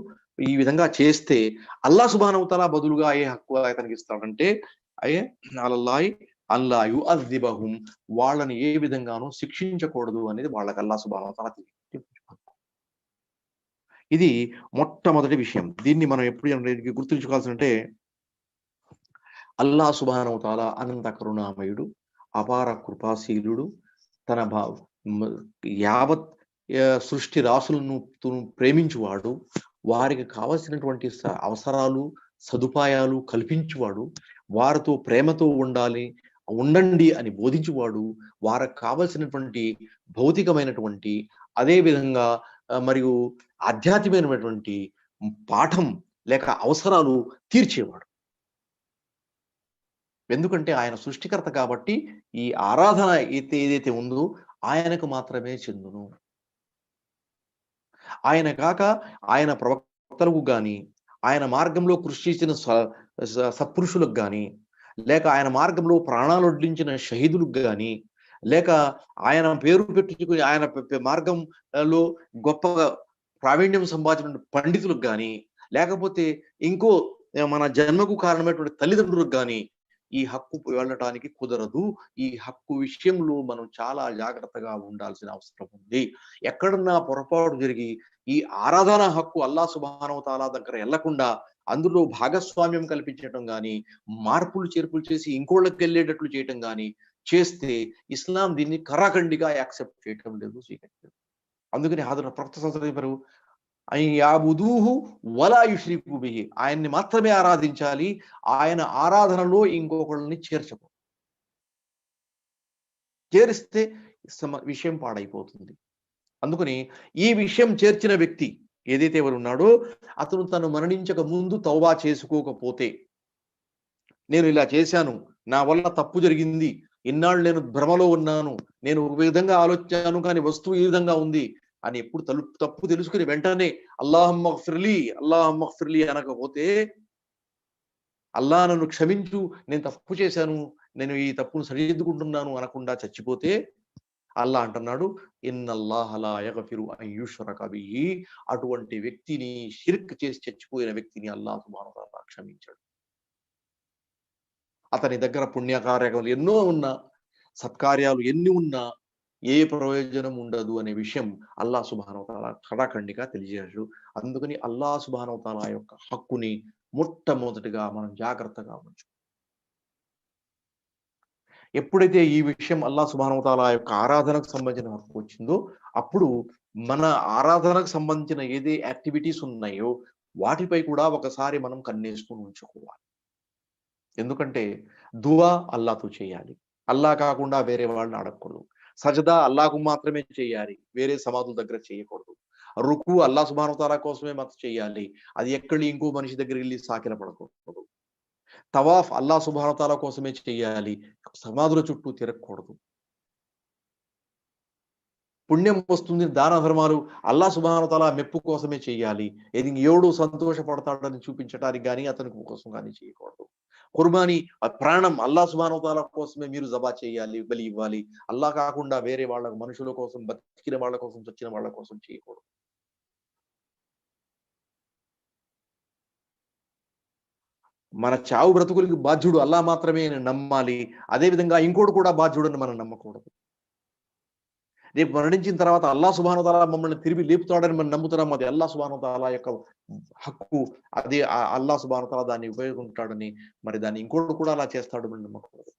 ఈ విధంగా చేస్తే అల్లాహ్ సుబ్హానహు వ తఆలా బదులుగా ఏ హక్కు అతనికి ఇస్తాడంటే అలల్లాహి అల్లా యుఅజ్జిబహుం, వాళ్ళని ఏ విధంగానూ శిక్షించకూడదు అనేది వాళ్ళకి అల్లాహ్ సుబ్హానహు వ తఆలా ఇది మొట్టమొదటి విషయం. దీన్ని మనం ఎప్పుడు గుర్తుంచుకోవాల్సిందంటే అల్లాహ్ సుబ్హానహు వ తఆలా అనంత కరుణామయుడు, అపార కృపాశీలుడు. తన యావత్ సృష్టి రాసులను ప్రేమించువాడు, వారికి కావలసినటువంటి అవసరాలు సదుపాయాలు కల్పించువాడు, వారితో ప్రేమతో ఉండండి అని బోధించువాడు, వారికి కావలసినటువంటి భౌతికమైనటువంటి అదే విధంగా మరియు ఆధ్యాత్మికమైనటువంటి పాఠం లేక అవసరాలు తీర్చేవాడు. ఎందుకంటే ఆయన సృష్టికర్త కాబట్టి ఈ ఆరాధన ఏదైతే ఉందో ఆయనకు మాత్రమే చెందును. ఆయన కాక ఆయన ప్రవక్తలకు గాని, ఆయన మార్గంలో కృషి చేసిన సత్పురుషులకు గాని, లేక ఆయన మార్గంలో ప్రాణాలు వడ్డించిన షహీదులకు గాని, లేక ఆయన పేరు పెట్టుకుని ఆయన మార్గంలో గొప్పగా ప్రావీణ్యం సంపాదించిన పండితులకు గాని, లేకపోతే ఇంకో మన జన్మకు కారణమైనటువంటి తల్లిదండ్రులకు గాని ఈ హక్కు వెళ్ళటానికి కుదరదు. ఈ హక్కు విషయంలో మనం చాలా జాగ్రత్తగా ఉండాల్సిన అవసరం ఉంది. ఎక్కడన్నా పొరపాటు జరిగి ఈ ఆరాధన హక్కు అల్లాహ్ సుబ్హానహు వ తఆలా దగ్గర వెళ్లకుండా అందులో భాగస్వామ్యం కల్పించడం గాని, మార్పులు చేర్పులు చేసి ఇంకోళ్ళకి వెళ్ళేటట్లు చేయటం గాని చేస్తే ఇస్లాం దీన్ని కరాఖండిగా యాక్సెప్ట్ చేయటం లేదు, చేయట్లేదు. అందుకని ప్రవక్త సల్లల్లాహు అలైహి వసల్లం అన్ యాబుదూహు వలా యుష్రికు బిహి, ఆయన్ని మాత్రమే ఆరాధించాలి, ఆయన ఆరాధనలో ఇంకొకళ్ళని చేరిస్తే విషయం పాడైపోతుంది. అందుకని ఈ విషయం చేర్చిన వ్యక్తి ఏదైతే ఎవరు ఉన్నాడో అతను తను మరణించక ముందు తౌబా చేసుకోకపోతే, నేను ఇలా చేశాను, నా వల్ల తప్పు జరిగింది, ఇన్నాళ్ళు నేను భ్రమలో ఉన్నాను, నేను ఒక విధంగా ఆలోచించాను కానీ వస్తువు ఈ విధంగా ఉంది అని ఎప్పుడు తప్పు తెలుసుకుని వెంటనే అల్లాహమ్మగ్ఫిర్లీ అనకపోతే, అల్లా నన్ను క్షమించు, నేను తప్పు చేశాను, నేను ఈ తప్పును సరిదిద్దుకుంటున్నాను అనకుండా చచ్చిపోతే అల్లా అంటున్నాడు ఇన్నల్లాహ లా యగ్ఫిరు అన్ యుష్రక బిహి, అటువంటి వ్యక్తిని షిర్క్ చేసి చచ్చిపోయిన వ్యక్తిని అల్లాహ్ సుబ్హానహు వ తఆలా క్షమించాడు. అతని దగ్గర పుణ్యకార్యాలు ఎన్నో ఉన్నా, సత్కార్యాలు ఎన్ని ఉన్నా ఏ ప్రయోజనం ఉండదు అనే విషయం అల్లాహ్ సుబ్హానహు వ తఆలా ఖడాఖండిగా తెలియజేశాడు. అందుకని అల్లాహ్ సుబ్హానహు వ తఆలా యొక్క హక్కుని మొట్టమొదటిగా మనం జాగ్రత్తగా ఉంచు. ఎప్పుడైతే ఈ విషయం అల్లాహ్ సుబ్హానహు వ తఆలా యొక్క ఆరాధనకు సంబంధించిన హక్కు వచ్చిందో అప్పుడు మన ఆరాధనకు సంబంధించిన ఏదే యాక్టివిటీస్ ఉన్నాయో వాటిపై కూడా ఒకసారి మనం కన్నేసుకుని ఉంచుకోవాలి. ఎందుకంటే దువా అల్లాహ్తో చేయాలి, అల్లాహ్ కాకుండా వేరే వాళ్ళని అడగకూడదు. సజదా అల్లాహ్కు మాత్రమే చేయాలి, వేరే సమాధుల దగ్గర చేయకూడదు. రుకు అల్లాహ్ సుబ్హానహు వ తఆలా కోసమే మాత్రం చేయాలి, అది ఎక్కడ ఇంకో మనిషి దగ్గరికి వెళ్ళి సాకిల పడకూడదు. తవాఫ్ అల్లాహ్ సుబ్హానహు వ తఆలా కోసమే చేయాలి, సమాధుల చుట్టూ తిరగకూడదు. పుణ్యం వస్తుంది, దాన ధర్మాలు అల్లాహ్ సుబ్హానహు వ తఆలా మెప్పు కోసమే చేయాలి, ఇది ఎవడు సంతోషపడతాడని చూపించడానికి కానీ అతని కోసం కానీ చేయకూడదు. కుర్బానీ ప్రాణం అల్లాహ్ సుబ్హానహు వ తఆలా కోసమే మీరు జబా చేయాలి, బలి ఇవ్వాలి, అల్లాహ్ కాకుండా వేరే వాళ్ళ మనుషుల కోసం, బతికిన వాళ్ళ కోసం, చచ్చిన వాళ్ళ కోసం చేయకూడదు. మన చావు బ్రతుకులకి బాధ్యుడు అల్లాహ్ మాత్రమే నమ్మాలి. అదే విధంగా ఇంకోటి కూడా బాధ్యుడని మనం నమ్మకూడదు. రేపు మరణించిన తర్వాత అల్లాహ్ సుబ్హానహు వ తఆలా మమ్మల్ని తిరిగి లేపుతాడని మనం నమ్ముతున్నాం, అది అల్లాహ్ సుబ్హానహు వ తఆలా యొక్క హక్కు, అది అల్లాహ్ సుబ్హానహు వ తఆలా దాన్ని ఉపయోగించుకుంటాడని, మరి దాన్ని ఇంకోటి కూడా అలా చేస్తాడు అని నమ్మకూడదు.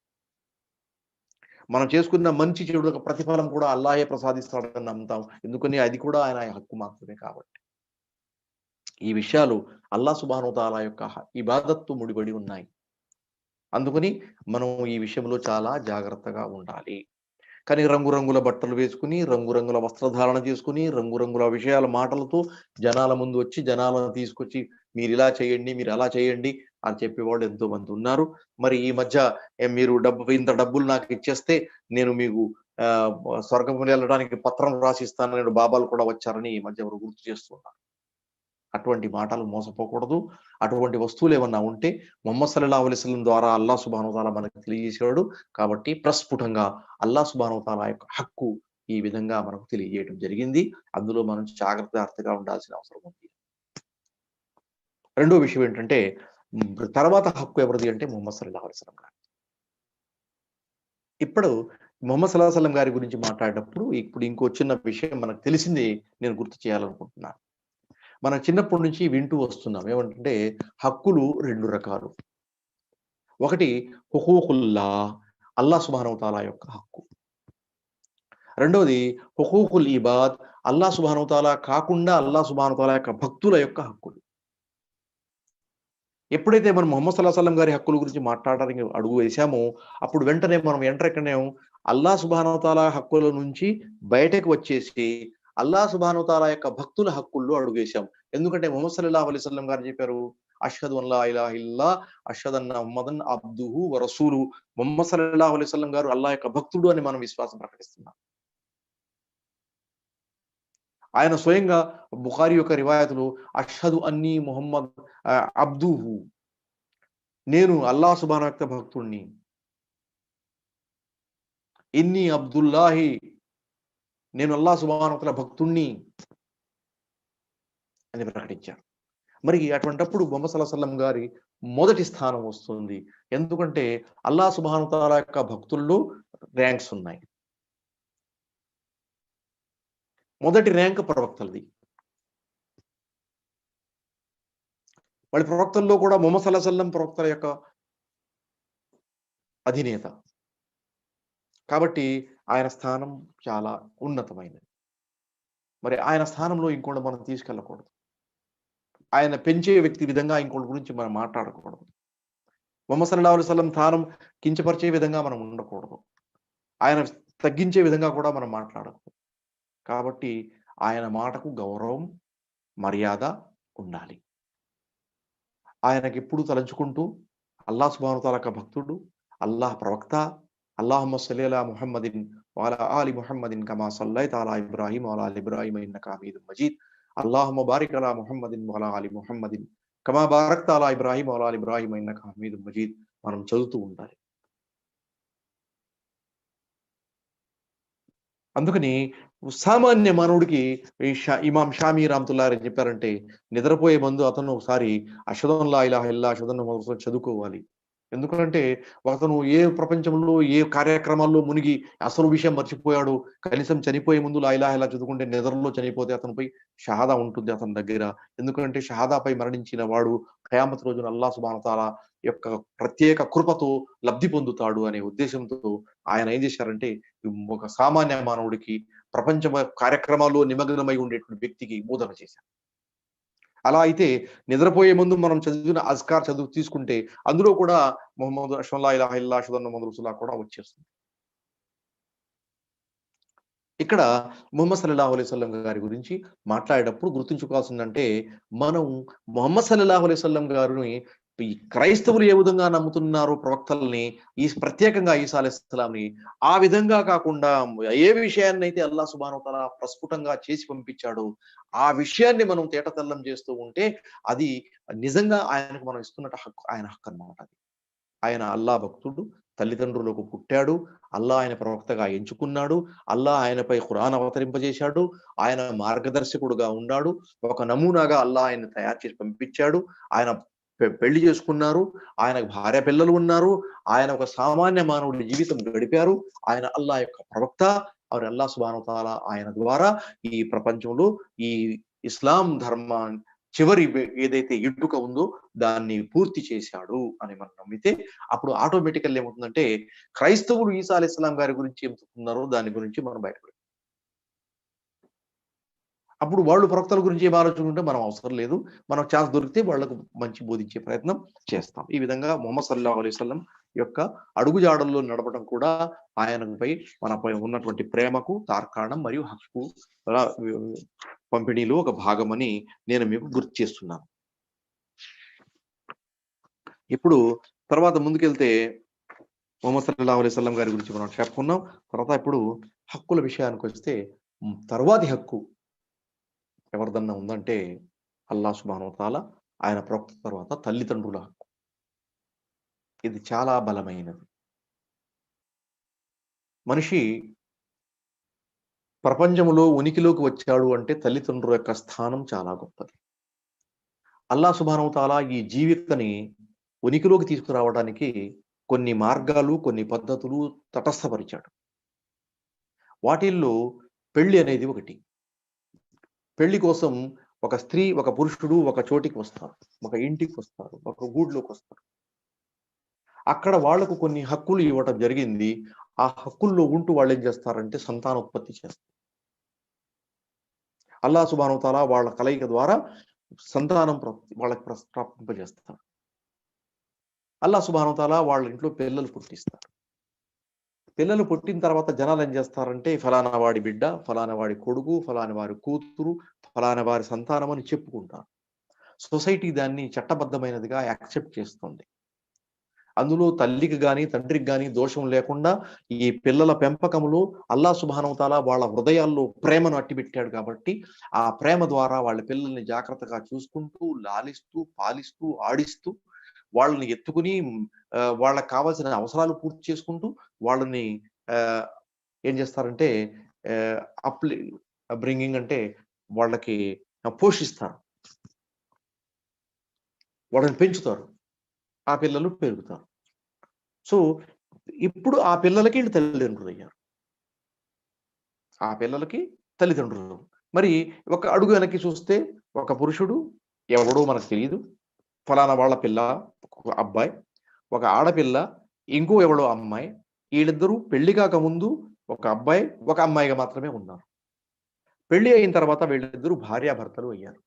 మనం చేసుకున్న మంచి చెడులకు ప్రతిఫలం కూడా అల్లాహే ప్రసాదిస్తాడని నమ్ముతాం, ఎందుకని అది కూడా ఆయన హక్కు మాత్రమే కాబట్టి. ఈ విషయాలు అల్లా సుబ్హానహు తాలా యొక్క ఇబాదత్తో ముడిపడి ఉన్నాయి. అందుకని మనం ఈ విషయంలో చాలా జాగ్రత్తగా ఉండాలి. కానీ రంగురంగుల బట్టలు వేసుకుని, రంగురంగుల వస్త్రధారణ చేసుకుని, రంగురంగుల విషయాల మాటలతో జనాల ముందు వచ్చి, జనాలను తీసుకొచ్చి మీరిలా చేయండి, మీరు అలా చేయండి అని చెప్పేవాళ్ళు ఎంతో మంది ఉన్నారు. మరి ఈ మధ్య మీరు ఇంత డబ్బులు నాకు ఇచ్చేస్తే నేను మీకు స్వర్గం వెళ్ళడానికి పత్రం రాసిస్తానని బాబాలు కూడా వచ్చారని ఈ మధ్య ఎవరు గుర్తు చేస్తున్నారు. అటువంటి మాటలు మోసపోకూడదు. అటువంటి వస్తువులు ఏమన్నా ఉంటే ముహమ్మద్ సల్లల్లాహు అలైహి వసల్లం ద్వారా అల్లాహ్ సుబ్హానహు తాలా మనకు తెలియజేశాడు. కాబట్టి ప్రస్ఫుటంగా అల్లాహ్ సుబ్హానహు తాలా యొక్క హక్కు ఈ విధంగా మనకు తెలియజేయడం జరిగింది. అందులో మనం జాగ్రత్తగా ఉండాల్సిన అవసరం ఉంది. రెండో విషయం ఏంటంటే తర్వాత హక్కు ఎవరిది అంటే ముహమ్మద్ సల్లల్లాహు అలైహి వసల్లం గారు. ఇప్పుడు ముహమ్మద్ సల్లల్లాహు అలైహి వసల్లం గారి గురించి మాట్లాడేటప్పుడు ఇప్పుడు ఇంకో చిన్న విషయం మనకు తెలిసింది నేను గుర్తు చేయాలనుకుంటున్నాను. మనం చిన్నప్పటి నుంచి వింటూ వస్తున్నాం. ఏమంటే హక్కులు 2 రకాలు. ఒకటి హుకూకుల్లా, అల్లాహ్ సుబ్హానహు తాలా యొక్క హక్కు. రెండోది హుకూకుల్ ఇబాద్, అల్లాహ్ సుబ్హానహు తాలా కాకుండా అల్లాహ్ సుబ్హానహు తాలా యొక్క భక్తుల యొక్క హక్కులు. ఎప్పుడైతే మనం ముహమ్మద్ సల్లల్లాహు అలైహి వసల్లం గారి హక్కుల గురించి మాట్లాడడానికి అడుగు వేశామో అప్పుడు వెంటనే మనం ఎక్కడనే అల్లాహ్ సుబ్హానహు తాలా హక్కుల నుంచి బయటకు వచ్చేసి అల్లాహ్ సుబ్హానహు తాలా యొక్క భక్తుల హక్కుల్లో అడుగేశాం. ఎందుకంటే ముహమ్మద్ సల్లల్లాహు అలైహి వసల్లం గారు చెప్పారు, అష్హదు అన్ లా ఇలాహ ఇల్లా అష్హదు అన్న ముహమ్మదన్ అబ్దుహు వ రసూలుహు. ముహమ్మద్ సల్లల్లాహు అలైహి వసల్లం గారు అల్లాహ్ యొక్క భక్తుడు అని మనం విశ్వాసం ప్రకటిస్తున్నాం. ఆయన స్వయంగా బుఖారీ యొక్క రివాయతులు అష్హదు అన్నీ ముహమ్మద్ అబ్దుహు, నేను అల్లాహ్ సుబ్హానహు యొక్క భక్తుడిని, ఇన్ని అబ్దుల్లాహి, నేను అల్లాహ్ సుబ్హానహు తాలా భక్తుణ్ణి అని ప్రకటించారు. మరి అటువంటప్పుడు ముహమ్మద్ సల్లల్లాహు అలైహి వసల్లం గారి మొదటి స్థానం వస్తుంది. ఎందుకంటే అల్లాహ్ సుబ్హానహు తాలా యొక్క భక్తుల్లో ర్యాంక్స్ ఉన్నాయి. మొదటి ర్యాంక్ ప్రవక్తలది. వాళ్ళ ప్రవక్తల్లో కూడా ముహమ్మద్ సల్లల్లాహు అలైహి వసల్లం ప్రవక్తల యొక్క అధినేత. కాబట్టి ఆయన స్థానం చాలా ఉన్నతమైనది. మరి ఆయన స్థానంలో ఇంకోటి మనం తీసుకెళ్ళకూడదు. ఆయన పెంచే వ్యక్తి విధంగా ఇంకోటి గురించి మనం మాట్లాడకూడదు. ముహమ్మద్ సల్లల్లాహు అలైహి వసల్లం స్థానం కించపరిచే విధంగా మనం ఉండకూడదు. ఆయన తగ్గించే విధంగా కూడా మనం మాట్లాడకూడదు. కాబట్టి ఆయన మాటకు గౌరవం, మర్యాద ఉండాలి. ఆయనకి ఎప్పుడు తలంచుకుంటూ అల్లాహ్ సుబ్హానహు తాలా యొక్క భక్తుడు, అల్లాహ్ ప్రవక్త, అల్లాహుమ్మ సల్లి అలా ముహమ్మదిన్ వఅలా ఆలి ముహమ్మదిన్ కమా సల్లైత అలా ఇబ్రాహీం వఅలా ఆలి ఇబ్రాహీం ఇన్నక హమీదుం మజీద్. అల్లాహుమ్మ బారిక్ అలా ముహమ్మదిన్ వఅలా ఆలి ముహమ్మదిన్ కమా బారక్త అలా ఇబ్రాహీం వఅలా ఆలి ఇబ్రాహీం ఇన్నక హమీదుం మజీద్ మనం చదువుతూ ఉండాలి. అందుకని సామాన్య మానవుడికి ఇమాం షామీ రహ్మతుల్లాహి అలైహి చెప్పారంటే నిద్రపోయే ముందు అతను ఒకసారి అష్హదు అన్ లా ఇలాహ ఇల్లా అష్హదు అన్న ముహమ్మద్ రసూలుల్లాహ్ చదువుకోవాలి. ఎందుకంటే అతను ఏ ప్రపంచంలో ఏ కార్యక్రమాల్లో మునిగి అసలు విషయం మర్చిపోయాడు. కనీసం చనిపోయే ముందు లా ఇలాహ ఇల్లా చదువుకుంటే నిద్రలో చనిపోతే అతనిపై షహాదా ఉంటుంది అతని దగ్గర. ఎందుకంటే షహాదాపై మరణించిన వాడు ఖయామత్ రోజున అల్లాహ్ సుబ్హానహు తాలా యొక్క ప్రత్యేక కృపతో లబ్ధి పొందుతాడు అనే ఉద్దేశంతో ఆయన ఏం చేశారంటే ఒక సామాన్య మానవుడికి ప్రపంచ కార్యక్రమాల్లో నిమగ్నమై ఉండేటువంటి వ్యక్తికి బోధన చేశారు. అలా అయితే నిద్రపోయే ముందు మనం చదివిన అజ్కార్ చదువు తీసుకుంటే అందులో కూడా ముహమ్మద్ అష్హదు లా ఇలాహ ఇల్లా అష్హదు అన్న ముహమ్మద్ రసూలుల్లాహ్ కూడా వచ్చేస్తుంది. ఇక్కడ ముహమ్మద్ సల్లల్లాహు అలైహి వసల్లం గారి గురించి మాట్లాడేటప్పుడు గుర్తుంచుకోవాల్సిందంటే మనం ముహమ్మద్ సల్లల్లాహు అలైహి వసల్లం గారిని ఈ క్రైస్తవులు ఏ విధంగా నమ్ముతున్నారు ప్రవక్తల్ని, ఈ ప్రత్యేకంగా ఈసా అలైహిస్సలాంని ఆ విధంగా కాకుండా ఏ విషయాన్ని అయితే అల్లాహ్ సుబ్హానహు తాలా ప్రస్ఫుటంగా చేసి పంపించాడో ఆ విషయాన్ని మనం తేటతెల్లం చేస్తూ ఉంటే అది నిజంగా ఆయనకు మనం ఇస్తున్నట్టు హక్కు, ఆయన హక్కు అన్నమాట. ఆయన అల్లా భక్తుడు, తల్లిదండ్రులకు పుట్టాడు, అల్లా ఆయన ప్రవక్తగా ఎంచుకున్నాడు, అల్లా ఆయనపై ఖురాన్ అవతరింపజేశాడు, ఆయన మార్గదర్శకుడుగా ఉన్నాడు, ఒక నమూనాగా అల్లా ఆయన్ని తయారు చేసి పంపించాడు, ఆయన పెళ్లి చేసుకున్నారు, ఆయనకు భార్య పిల్లలు ఉన్నారు, ఆయన ఒక సామాన్య మానవుడి జీవితం గడిపారు, ఆయన అల్లా యొక్క ప్రవక్త, అల్లా సుబ్హానహు తాలా ఆయన ద్వారా ఈ ప్రపంచంలో ఈ ఇస్లాం ధర్మాన్ని చివరి ఏదైతే ఇటుక ఉందో దాన్ని పూర్తి చేశాడు అని మనం నమ్మితే అప్పుడు ఆటోమేటికల్ ఏమవుతుందంటే క్రైస్తవులు ఈసా అలైహిస్సలాం గారి గురించి ఏం చెప్తున్నారో దాని గురించి మనం బయటపడతాం. అప్పుడు వాళ్ళు ప్రవక్తల గురించి ఏం ఆలోచించుకుంటే మనం అవసరం లేదు, మనకు ఛాన్స్ దొరికితే వాళ్ళకు మంచి బోధించే ప్రయత్నం చేస్తాం. ఈ విధంగా ముహమ్మద్ సల్లల్లాహు అలైహి వసల్లం యొక్క అడుగుజాడల్లో నడపడం కూడా ఆయనపై మనపై ఉన్నటువంటి ప్రేమకు తార్కాణం మరియు హక్కు పంపిణీలో ఒక భాగమని నేను మీకు గుర్తు చేస్తున్నాను. ఇప్పుడు తర్వాత ముందుకెళ్తే ముహమ్మద్ సల్లల్లాహు అలైహి వసల్లం గారి గురించి మనం చెప్పుకున్నాం. తర్వాత ఇప్పుడు హక్కుల విషయానికి వస్తే తర్వాతి హక్కు ఎవరిదన్నా ఉందంటే అల్లాహ్ సుబ్హానహు వ తఆలా ఆయన ప్రవక్త తర్వాత తల్లిదండ్రుల హక్కు. ఇది చాలా బలమైనది. మనిషి ప్రపంచంలో ఉనికిలోకి వచ్చాడు అంటే తల్లిదండ్రుల యొక్క స్థానం చాలా గొప్పది. అల్లాహ్ సుబ్హానహు వ తఆలా ఈ జీవితని ఉనికిలోకి తీసుకురావడానికి కొన్ని మార్గాలు, కొన్ని పద్ధతులు తటస్థపరిచాడు. వాటిల్లో పెళ్లి అనేది ఒకటి. పెళ్లి కోసం ఒక స్త్రీ, ఒక పురుషుడు ఒక చోటికి వస్తారు, ఒక ఇంటికి వస్తారు, ఒక గూడ్లోకి వస్తారు. అక్కడ వాళ్లకు కొన్ని హక్కులు ఇవ్వటం జరిగింది. ఆ హక్కుల్లో ఉంటూ వాళ్ళు ఏం చేస్తారంటే సంతానోత్పత్తి చేస్తారు. అల్లాహ్ సుబ్హానహు వ తఆలా వాళ్ళ కలయిక ద్వారా సంతానం వాళ్ళకి ప్రాప్తింపజేస్తారు. అల్లాహ్ సుబ్హానహు వ తఆలా వాళ్ళ ఇంట్లో పిల్లలు పుట్టిస్తారు. పిల్లలు పుట్టిన తర్వాత జనాలు ఏం చేస్తారంటే ఫలానా వాడి బిడ్డ, ఫలానా వాడి కొడుకు, ఫలానా వారి కూతురు, ఫలానా వారి సంతానం అని చెప్పుకుంటారు. సొసైటీ దాన్ని చట్టబద్ధమైనదిగా యాక్సెప్ట్ చేస్తుంది. అందులో తల్లికి గాని తండ్రికి గాని దోషం లేకుండా ఈ పిల్లల పెంపకంలో అల్లాహ్ సుబ్హానహు వ తఆలా వాళ్ళ హృదయాల్లో ప్రేమను అట్టిపెట్టాడు కాబట్టి ఆ ప్రేమ ద్వారా వాళ్ళ పిల్లల్ని జాగ్రత్తగా చూసుకుంటూ, లాలిస్తూ, పాలిస్తూ, ఆడిస్తూ, వాళ్ళని ఎత్తుకుని వాళ్ళకి కావాల్సిన అవసరాలు పూర్తి చేసుకుంటూ వాళ్ళని ఏం చేస్తారంటే బ్రింగింగ్ అంటే వాళ్ళకి పోషిస్తారు, వాళ్ళని పెంచుతారు, ఆ పిల్లలు పెరుగుతారు. సో ఇప్పుడు ఆ పిల్లలకి వీళ్ళు తల్లిదండ్రులు అయ్యారు. ఆ పిల్లలకి తల్లిదండ్రులు. మరి ఒక అడుగు వెనక్కి చూస్తే ఒక పురుషుడు ఎవడో మనకు తెలియదు, ఫలానా వాళ్ళ పిల్ల అబ్బాయి, ఒక ఆడపిల్ల ఇంకో ఎవడో అమ్మాయి, వీళ్ళిద్దరూ పెళ్లి కాకముందు ఒక అబ్బాయి ఒక అమ్మాయిగా మాత్రమే ఉన్నారు. పెళ్లి అయిన తర్వాత వీళ్ళిద్దరూ భార్యాభర్తలు అయ్యారు.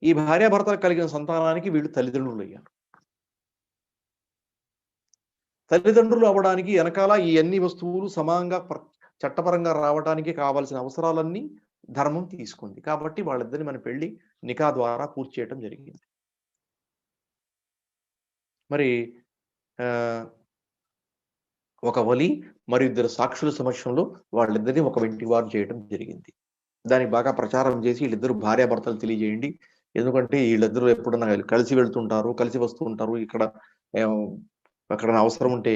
ఈ భార్యాభర్తలు కలిగిన సంతానానికి వీళ్ళు తల్లిదండ్రులు అయ్యారు. తల్లిదండ్రులు అవ్వడానికి వెనకాల ఈ అన్ని వస్తువులు సమానంగా చట్టపరంగా రావడానికి కావాల్సిన అవసరాలన్నీ ధర్మం తీసుకుంది. కాబట్టి వాళ్ళిద్దరిని మన పెళ్లి నికా ద్వారా పూర్తి చేయడం జరిగింది. మరి ఒక వలి మరి ఇద్దరు సాక్షుల సమక్షంలో వాళ్ళిద్దరిని ఒక వెంటివారు చేయడం జరిగింది. దానికి బాగా ప్రచారం చేసి వీళ్ళిద్దరు భార్యాభర్తలు తెలియజేయండి, ఎందుకంటే వీళ్ళిద్దరూ ఎప్పుడన్నా కలిసి వెళ్తుంటారు, కలిసి వస్తూ ఉంటారు, ఇక్కడ అక్కడ అవసరం ఉంటే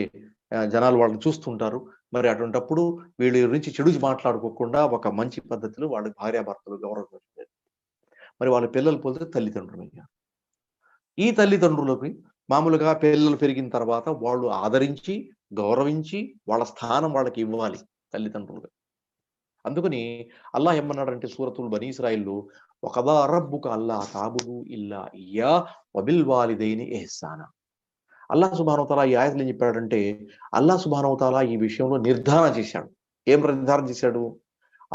జనాలు వాళ్ళని చూస్తుంటారు. మరి అటువంటప్పుడు వీళ్ళ గురించి చెడు మాట్లాడుకోకుండా ఒక మంచి పద్ధతిలో వాళ్ళ భార్యాభర్తలు గౌరవం. మరి వాళ్ళ పిల్లలు పోతే తల్లిదండ్రులు అయ్యారు. ఈ తల్లిదండ్రులకి మామూలుగా పిల్లలు పెరిగిన తర్వాత వాళ్ళు ఆదరించి, గౌరవించి వాళ్ళ స్థానం వాళ్ళకి ఇవ్వాలి తల్లిదండ్రులుగా. అందుకని అల్లాహ్ ఏమన్నాడంటే సూరతుల్ బనీ ఇస్రాయిల్లో వఖదా రబ్బుక అల్లా తాబుదు ఇల్లా ఇయ్యా వబిల్ వాలిదైని ఇహ్సానా. అల్లాహ్ సుబ్హానహు వ తఆలా ఈ ఆయతలో ఏం చెప్పాడంటే అల్లాహ్ సుబ్హానహు వ తఆలా ఈ విషయంలో నిర్ధారణ చేశాడు. ఏం నిర్ధారణ చేశాడు?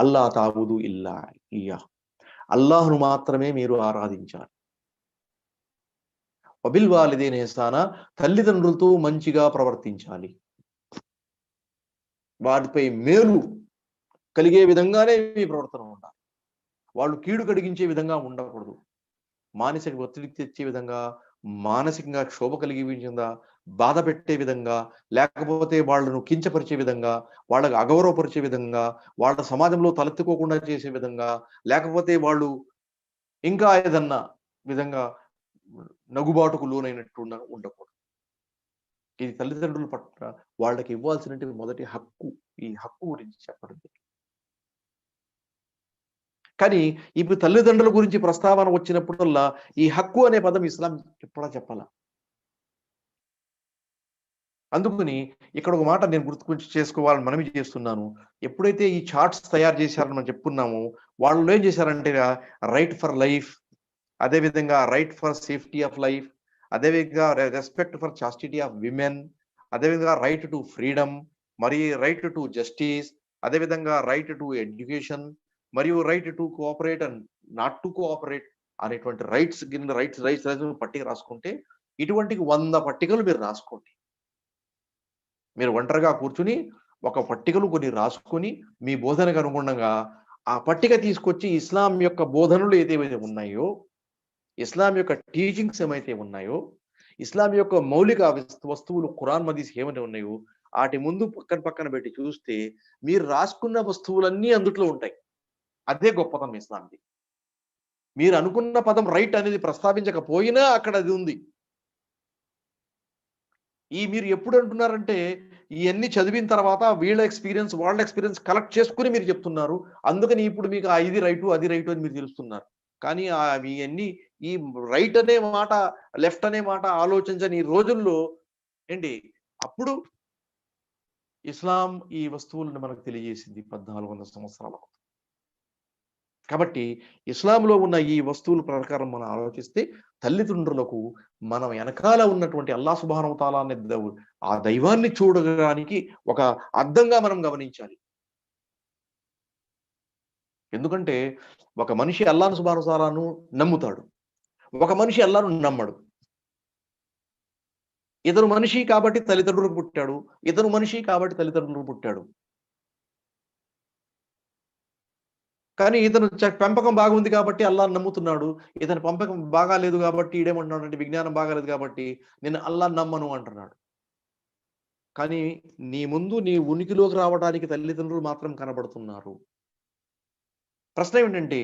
అల్లా తాబుదు ఇల్లా ఇయ్యా, అల్లాహ్ను మాత్రమే మీరు ఆరాధించాలి. వబిల్ వాలిదైని ఇహ్సానా, తల్లిదండ్రులతో మంచిగా ప్రవర్తించాలి. వారిపై మేలు కలిగే విధంగానే మీ ప్రవర్తన ఉండాలి. వాళ్ళు కీడు కలిగించే విధంగా ఉండకూడదు. మానసిక ఒత్తిడి తెచ్చే విధంగా, మానసికంగా క్షోభ కలిగే విధంగా, బాధ పెట్టే విధంగా, లేకపోతే వాళ్ళను కించపరిచే విధంగా, వాళ్ళకు అగౌరవపరిచే విధంగా, వాళ్ళ సమాజంలో తలెత్తుకోకుండా చేసే విధంగా, లేకపోతే వాళ్ళు ఇంకా ఏదన్నా విధంగా నగుబాటుకు లోనైనట్టు ఉండకూడదు. ఇది తల్లిదండ్రుల పట్ల వాళ్ళకి ఇవ్వాల్సినటువంటి మొదటి హక్కు. ఈ హక్కు గురించి చెప్పడం. కానీ ఇప్పుడు తల్లిదండ్రుల గురించి ప్రస్తావన వచ్చినప్పుడల్లా ఈ హక్కు అనే పదం ఇస్లాం ఎప్పుడా చెప్పాల. అందుకని ఇక్కడ ఒక మాట నేను గుర్తుకొచ్చి చేసుకోవాలని మనవి చేస్తున్నాను. ఎప్పుడైతే ఈ చార్ట్స్ తయారు చేశారని మనం చెప్పుకున్నామో వాళ్ళు ఏం చేశారంటే రైట్ ఫర్ లైఫ్, అదేవిధంగా right for safety of life, అదేవిధంగా respect for chastity of women, అదేవిధంగా రైట్ టు ఫ్రీడమ్, మరి రైట్ టు జస్టిస్, అదేవిధంగా రైట్ టు ఎడ్యుకేషన్ మరియు right to cooperate and not to cooperate అనేటువంటి రైట్స్ కింద రైట్స్ పట్టిక రాసుకుంటే ఇటువంటి 100 పట్టికలు మీరు రాసుకోండి. మీరు ఒంటరిగా కూర్చుని ఒక పట్టికలు కొన్ని రాసుకొని మీ బోధనకు అనుగుణంగా ఆ పట్టిక తీసుకొచ్చి ఇస్లాం యొక్క బోధనలు ఏదైతే ఉన్నాయో, ఇస్లాం యొక్క టీచింగ్స్ ఏమైతే ఉన్నాయో, ఇస్లాం యొక్క మౌలిక వస్తువులు ఖురాన్ హదీస్ ఏమైతే ఉన్నాయో వాటి ముందు పక్కన పెట్టి చూస్తే మీరు రాసుకున్న వస్తువులన్నీ అందుట్లో ఉంటాయి. అదే గొప్పతనం ఇస్లాంది. మీరు అనుకున్న పదం రైట్ అనేది ప్రస్తావించకపోయినా అక్కడ అది ఉంది. మీరు ఎప్పుడు అంటున్నారంటే ఇవన్నీ చదివిన తర్వాత వీళ్ళ ఎక్స్పీరియన్స్ వాళ్ళ ఎక్స్పీరియన్స్ కలెక్ట్ చేసుకుని మీరు చెప్తున్నారు. అందుకని ఇప్పుడు మీకు ఇది రైటు అది రైటు అని మీరు తెలుస్తున్నారు. కానీ ఇవన్నీ ఈ రైట్ అనే మాట లెఫ్ట్ అనే మాట ఆలోచించని ఈ రోజుల్లో ఏంటి అప్పుడు ఇస్లాం ఈ వస్తువులను మనకు తెలియజేసింది 1400 సంవత్సరాలకు. కాబట్టి ఇస్లాంలో ఉన్న ఈ వస్తువుల ప్రకారం మనం ఆలోచిస్తే తల్లిదండ్రులకు మనం వెనకాల ఉన్నటువంటి అల్లాహ్ సుబ్హానహు వ తఆలా అనే ఆ దైవాన్ని చూడడానికి ఒక అర్థంగా మనం గమనించాలి. ఎందుకంటే ఒక మనిషి అల్లాహ్ సుబ్హానహు వ తఆలాను నమ్ముతాడు, ఒక మనిషి అల్లాహ్ను నమ్మడు. ఇతను మనిషి కాబట్టి తల్లిదండ్రులకు పుట్టాడు, ఇతను మనిషి కాబట్టి తల్లిదండ్రులకు పుట్టాడు. కానీ ఇతను పెంపకం బాగుంది కాబట్టి అల్లాహ్ నమ్ముతున్నాడు, ఇతని పెంపకం బాగాలేదు కాబట్టి ఈడేమంటున్నాడు అంటే విజ్ఞానం బాగాలేదు కాబట్టి నేను అల్లాహ్ నమ్మను అంటున్నాడు. కానీ నీ ముందు నీ ఉనికిలోకి రావడానికి తల్లిదండ్రులు మాత్రం కనబడుతున్నారు. ప్రశ్న ఏమిటంటే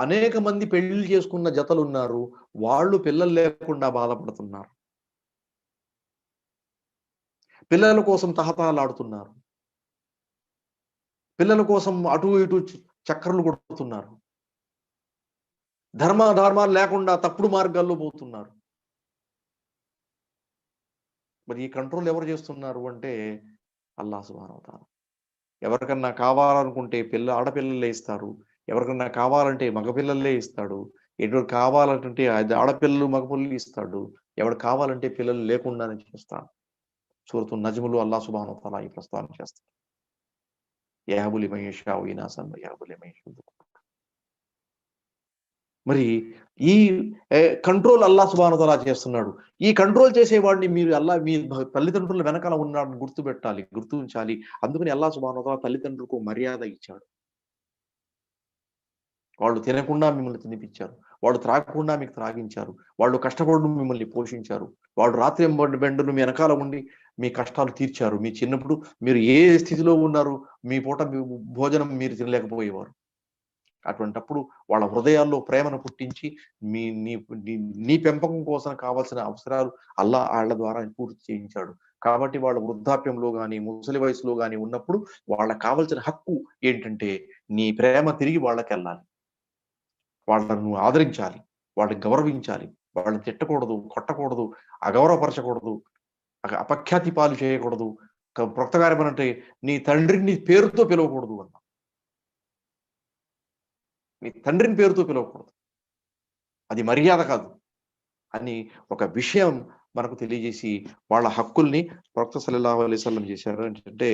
అనేక మంది పెళ్లిళ్ళు చేసుకున్న జతలు ఉన్నారు, వాళ్ళు పిల్లలు లేకుండా బాధపడుతున్నారు, పిల్లల కోసం తహతహలాడుతున్నారు, పిల్లల కోసం అటు ఇటు చక్కర్లు కొడుతున్నారు, ధర్మాలు లేకుండా తప్పుడు మార్గాల్లో పోతున్నారు. మరి ఈ కంట్రోల్ ఎవరు చేస్తున్నారు అంటే అల్లాహ్ సుబ్హానహు వ తఆలా. ఎవరికన్నా కావాలనుకుంటే ఆడపిల్లలే ఇస్తారు, ఎవరికన్నా కావాలంటే మగపిల్లలే ఇస్తాడు, ఎవరు కావాలంటే ఆడపిల్లలు మగపిల్లలు ఇస్తాడు, ఎవరు కావాలంటే పిల్లలు లేకుండానే చేస్తాడు. సూరతున్ నజ్ములో అల్లాహ్ సుబ్హానహు వ తఆలా ఈ ప్రస్తావన చేస్తాడు. యహబు లిమన్ యషాఉ ఇనాసన్ వయహబు లిమన్ యషాఉ. మరి ఈ కంట్రోల్ అల్లాహ్ సుబ్హానహు వ తఆలా చేస్తున్నాడు. ఈ కంట్రోల్ చేసేవాడిని మీరు మీ తల్లిదండ్రుల వెనకాల ఉన్నాడని గుర్తుంచాలి. అందుకని అల్లాహ్ సుబ్హానహు వ తఆలా తల్లిదండ్రులకు మర్యాద ఇచ్చాడు. వాళ్ళు తినకుండా మిమ్మల్ని తినిపించారు, వాళ్ళు త్రాగకుండా మీకు త్రాగించారు, వాళ్ళు కష్టపడి మిమ్మల్ని పోషించారు, వాళ్ళు రాత్రి బెండును మీ వెనకాల ఉండి మీ కష్టాలు తీర్చారు. మీ చిన్నప్పుడు మీరు ఏ స్థితిలో ఉన్నారు, మీ పూట భోజనం మీరు తినలేకపోయేవారు. అటువంటప్పుడు వాళ్ళ హృదయాల్లో ప్రేమను పుట్టించి నీ పెంపకం కోసం కావాల్సిన అవసరాలు వాళ్ళ ద్వారా పూర్తి చేయించాడు. కాబట్టి వాళ్ళ వృద్ధాప్యంలో కానీ ముసలి వయసులో కానీ ఉన్నప్పుడు వాళ్ళకి కావాల్సిన హక్కు ఏంటంటే నీ ప్రేమ తిరిగి వాళ్ళకి వెళ్ళాలి, వాళ్ళను ఆదరించాలి, వాళ్ళని గౌరవించాలి, వాళ్ళని తిట్టకూడదు, కొట్టకూడదు, అగౌరవపరచకూడదు, అపఖ్యాతి పాలు చేయకూడదు. ప్రొక్తగారం అంటే నీ తండ్రిని పేరుతో పిలవకూడదు అన్న, నీ తండ్రిని పేరుతో పిలవకూడదు, అది మర్యాద కాదు అని ఒక విషయం మనకు తెలియజేసి వాళ్ళ హక్కుల్ని ప్రవక్త సల్లల్లాహు అలైహి వసల్లం చేశారు. ఏంటంటే